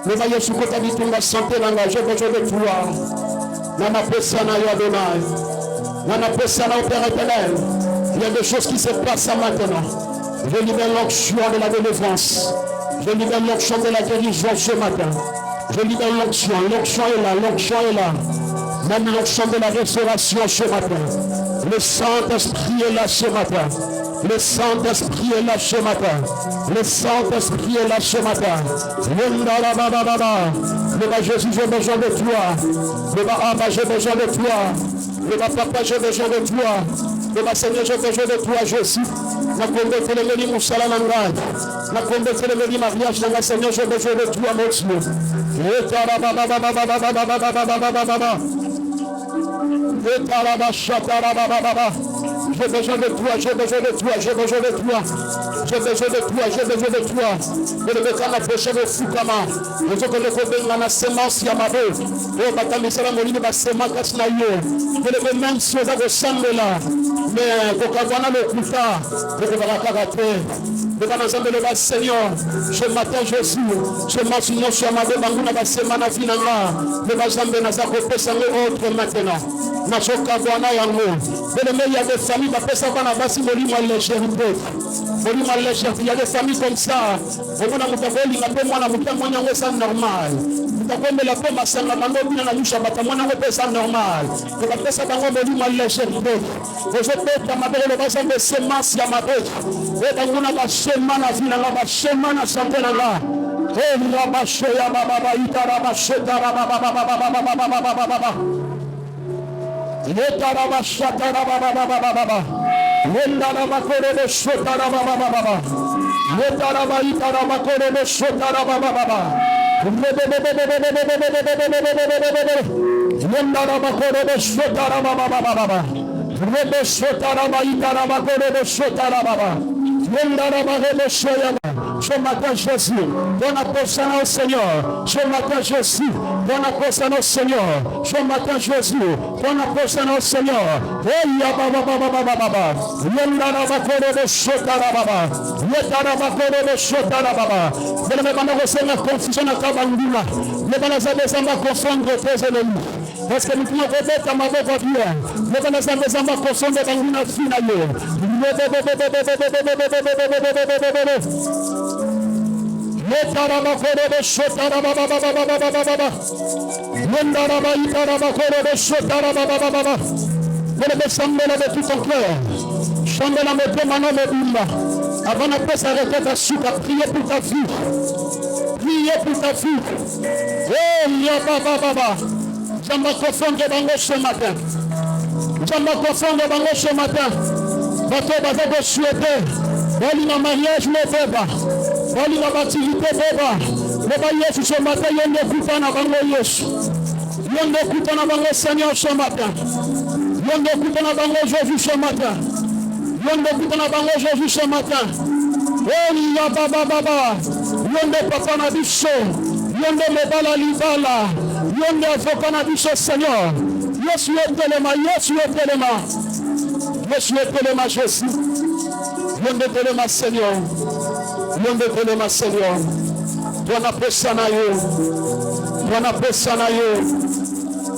Le maillot sur kota dit tout ma santé dans la j'ai besoin de toi. Nana Pessana Yadonai. Nana Pessana au Père éternel. Il y a des choses qui se passent maintenant. Je libère l'onction de la délivrance. Je libère l'onction de la guérison ce matin. Je libère l'onction. L'onction est là, l'onction est là. Même l'onction de la restauration ce matin. Le Saint-Esprit est là ce matin. Le Saint-Esprit est là ce matin. Le Saint-Esprit est là ce matin. Le Jésus, j'ai besoin de toi. Le Abba, j'ai besoin de toi. Le Papa, j'ai besoin de toi. Le Seigneur, j'ai besoin de toi, Jésus. Na combattre le meni musala nanga. Na combattre le meni mariage nanga, Seigneur, j'ai besoin de toi, mon Dieu. J'ai besoin de toi, j'ai besoin de toi, j'ai besoin de toi. J'ai besoin de toi, j'ai besoin de toi. Et le métal approché de Fukama. Je veux que le code la sémence Yamabo. Et Batamisala Molini Basema Kasnayo. Et le même si vous avez semblé là. Mais pour qu'on voit le plus tard, vous devez la caractère. Le Seigneur, ce matin Jésus, ce matin je suis à ma demande à semana finanga, le Bazambe n'a pas repensé autre maintenant. N'a pas qu'à yango. Mais il y a des familles qui peuvent savoir la base de l'image légèreté. Il y a des familles comme ça. On a un ça normal. Comme la pomme à Saint-Lamango, il y a un louche à Batamana, ça normal. On va faire ça dans le l'image légèreté. Je peux ma belle base de semences à ma bête. Et dans la semana finanga, la semana santé là. Et la bâche ya baba, itara bâche tara baba. Yetaraba shatara baba. Yendaraba korebe shotara baba. Yetaraba itaraba korebe shotara baba. Yendaraba korebe shotara baba. Rebe shotara ba itaraba korebe shotara baba. Yendaraba rebe shoyama. Ce matin, Jésus, donne la personne au Seigneur. Ce matin, Jésus, donne la personne au Seigneur. Ce matin, Jésus, donne la personne au Seigneur. Parce que nous pouvons remettre à ma voix bien. Nous allons confondre dans une finale. De tout ton cœur. Chante-la avant de s'arrêter ta suite à prier pour ta fille. Priez pour ta fille. Oh, Baba. J'aimerais confondre ce matin. Ce matin. Votre bazar de souhaiter. Dans le mariage, ne fait pas. Dans l'activité, ne fait pas. Le mariage ce matin, il y a une écoute en avant Yesu. Il y a une écoute en avant le Seigneur ce matin. Il y a une écoute en avant Jésus ce matin. Il y a une écoute en avant Jésus ce matin. Oh, il y a Baba. Il y a une papa na biso. Il y a une mebala libala. Il y a une avocat na biso Seigneur. Yesu etelema. Yesu etelema Jésus. Yonde telema Seigneur. Yonde telema Seigneur. Bwana pesa na yo. Bwana pesa na yo.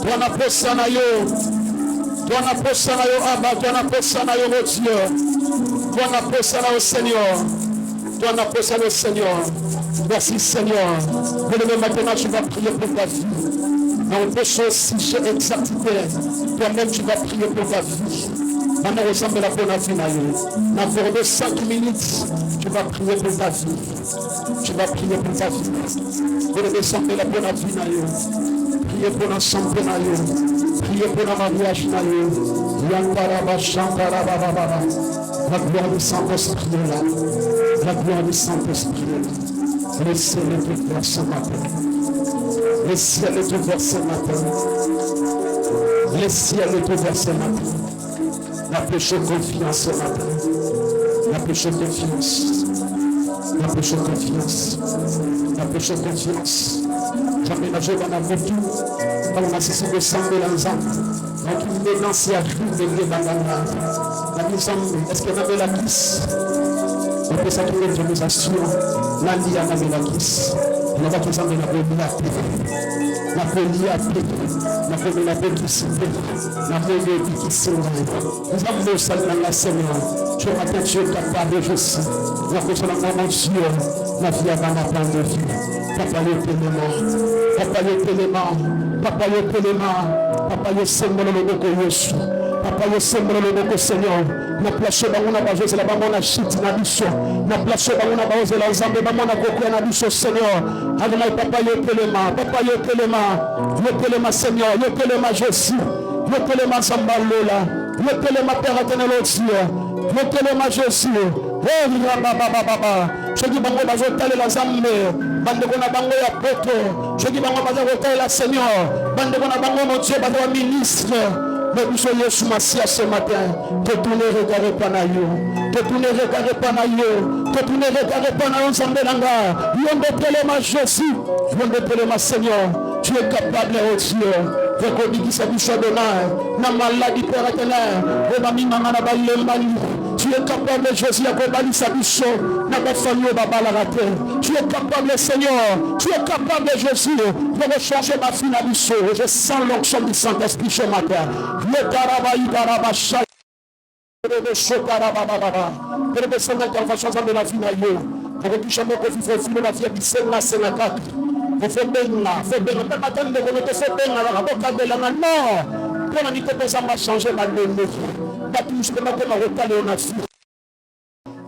Bwana pesa na yo. Bwana pesa na yo Abba. Bwana pesa na yo mon Dieu. Bwana pesa na yo Seigneur. Bwana pesa na yo Seigneur. Merci Seigneur. Bien-aimé, maintenant tu vas prier pour ta vie. Dans deux choses si j'ai exactité. Toi-même tu vas prier pour ta vie. Maintenant, ressemble à la bonne finale. Dans de 5 minutes, tu vas prier pour ta vie. Tu vas prier pour ta vie. Vous ressemble à la bonne finale. Priez pour l'ensemble. Priez pour le mariage. La gloire du Saint-Esprit est là. La gloire du Saint-Esprit est là. Le ciel est ouvert ce matin. Le ciel est ouvert ce matin. Le ciel est ouvert ce matin. La péché confiance ce matin. La péché confiance. La péché confiance. La péché confiance. Jamais la joie dans la voiture. On a cessé de sembler l'ensemble. Donc il maintenant c'est à tout de la mise en est-ce qu'il y avait la glisse? On peut s'acquitter de l'organisation. Là, il y a la glisse. On va tout ça de la poliaté. La poliaté. na foto na publicité, na moyo vikisema. Nzambe salama Seigneur. Ce matin tu es capable, je sais. La chose dans mon Dieu, la vie avant ma plan de vie. Papa yo télément, papa yo télément, papa yo télément, papa yo Seigneur le boko Yesu. Papa yo Seigneur le boko Seigneur. Na place bango na bazo la bango na shit na biso. Na place bango na bazo la nzambe bango na kokoya na biso Seigneur. Adonai papa yo télément, papa yo télément Seigneur, yo télément Jésus. Yo télément Sambalola. Yo télément Père éternel au Dieu. Yo télément Jésus. Oh baba. Je dis bango bazo tale la nzambe. Bande kona bango ya poto. Je dis bango bazo tale la Seigneur. Bande kona bango mon Dieu bazo ministre. Mais vous soyez sous ma sia ce matin. Que tout ne regarde pas na yo. Que tout ne regarde pas na yo. Que tout ne regarde pas na yo. Nzambe nanga. Yonde télément Jésus. Yonde télément Seigneur. Tu es capable au Dieu. Reconnais qui s'est donné. Na maladie Père éternel. Rebami mama na balembani. Tu es capable, Jésus, à combattre sa bicho. N'a pas fallu au baba la rater. Tu es capable, Seigneur. Tu es capable, Jésus, de rechanger ma fille à bicho. Je sens l'onction du Saint-Esprit ce matin. Le karabaï karabasha. Le chokarabababa. Le besoin d'intervention de la fille à yo. Pour que tu chantes que tu fais filer la fille à bicho. Là, c'est la carte. Vous faites bien là. Faites bien. Même matin, vous ne te faites bien là. La boca de la main. Non. Pour la nuit, tu peux changer ma nuit. Batush kama kama rotale ona fi.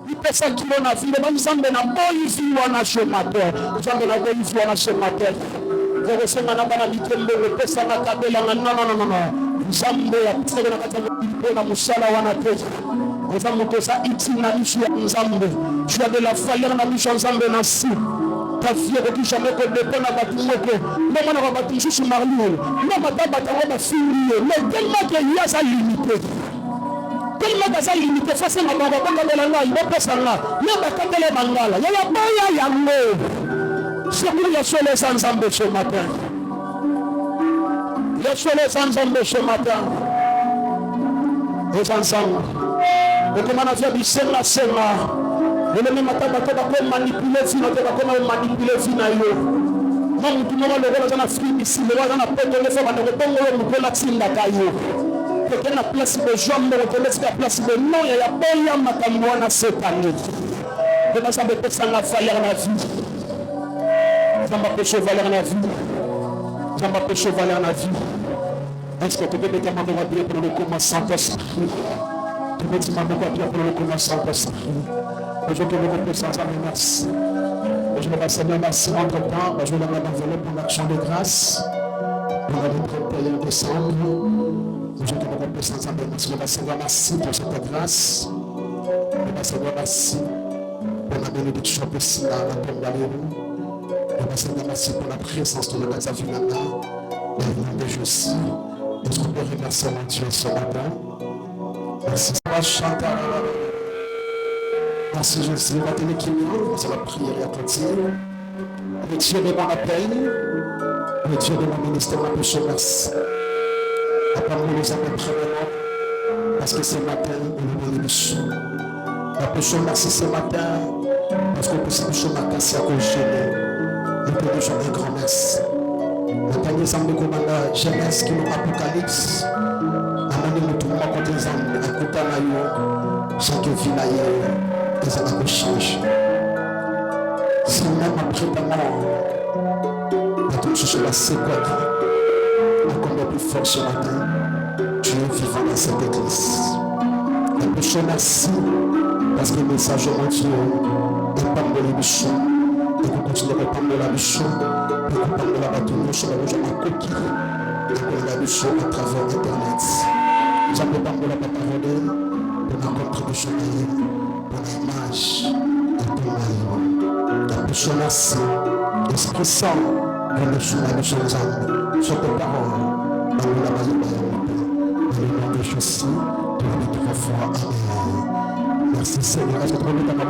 Ipesa kilo na fi, ba nzambe na boyi fi wana shemater. Nzambe na boyi fi wana shemater. Zero senga na bana bitembe pesa na kabela na non. Nzambe ya tsere na kata na musala wana te. Nzambe to sa itina ishi ya nzambe. Tu as de la valeur na mission nzambe na si. Ta fille qui jamais que dépend na batumoko. Maman na batu sous marlio. Maman ta batawa ba fili. Mais tellement que il y a ça limité. Tellement que ça limité face à ma maman de la loi, il va passer là. Il va canter les bangala. Il y a pas ya yango. C'est pour les soleils sans ensemble ce matin. Les soleils sans ensemble ce matin. Les ensemble. Et comment on a fait du sema. Le même matin, on va manipuler fina, on va manipuler fina yo. Non, tout le monde le voit dans la Afrique ici, le voit dans la porte de l'effort, on ne répond pas au Latin d'Akayo. Quelqu'un a place de jambes, on laisse la place de non, il y a pas de matamouana cette année. Et là, ça me peut s'en affaire la vie. Ça m'empêche valeur la vie. Ça m'empêche valeur la vie. Est-ce que tu peux me demander pour le commencement Saint-Esprit? Tu peux me demander pour le commencement Saint-Esprit? Je te remercie sans merci. Je vais passer merci entre-temps. Je vais leur enveloppe pour l'action de grâce. Pour la rentrée en décembre. Je te remercie sans merci. Je vais passer merci pour cette grâce. Je vais passer merci pour la bénédiction possible à la tombe d'Alléluia. Je vais passer merci pour la présence de la Zavinana. La vie de Jésus. Est-ce qu'on peut remercier mon Dieu ce matin? Merci. Merci Jésus, maintenant qui nous, c'est la prière attentive. Le Dieu de mon appel, le Dieu de mon ministère, ma péché, merci. Apparemment, nous avons premièrement, parce que ce matin, nous nous bénissons. Ma péché, merci ce matin, parce que ce péché matin, c'est à cause de nous. Nous te disons un grand merci. Le dernier exemple de commandant Genèse qui nous apocalypse, amène nous tout le monde contre les hommes, à côté de chaque ville ailleurs. Et ça va changer. Si même après ta mort, la touche sur la séquence, encore plus fort ce matin, tu es vivant dans cette église. La péché merci, parce que le message de mon Dieu est pas de l'émission, et qu'on continue à répandre de la mission, et qu'on parle de la bataille sur la région à coquille, et qu'on la mission à travers Internet. J'appelle pas de la parole de ma contribution d'ailleurs. L'image et ton maillot. La personne merci. Esprit Saint, nous nous sommes à nous sommes sur tes paroles. Dans la maillot dans le nom de Jésus, de la vie de la foi. Amen. Merci Seigneur. Est-ce que tu peux mettre ta main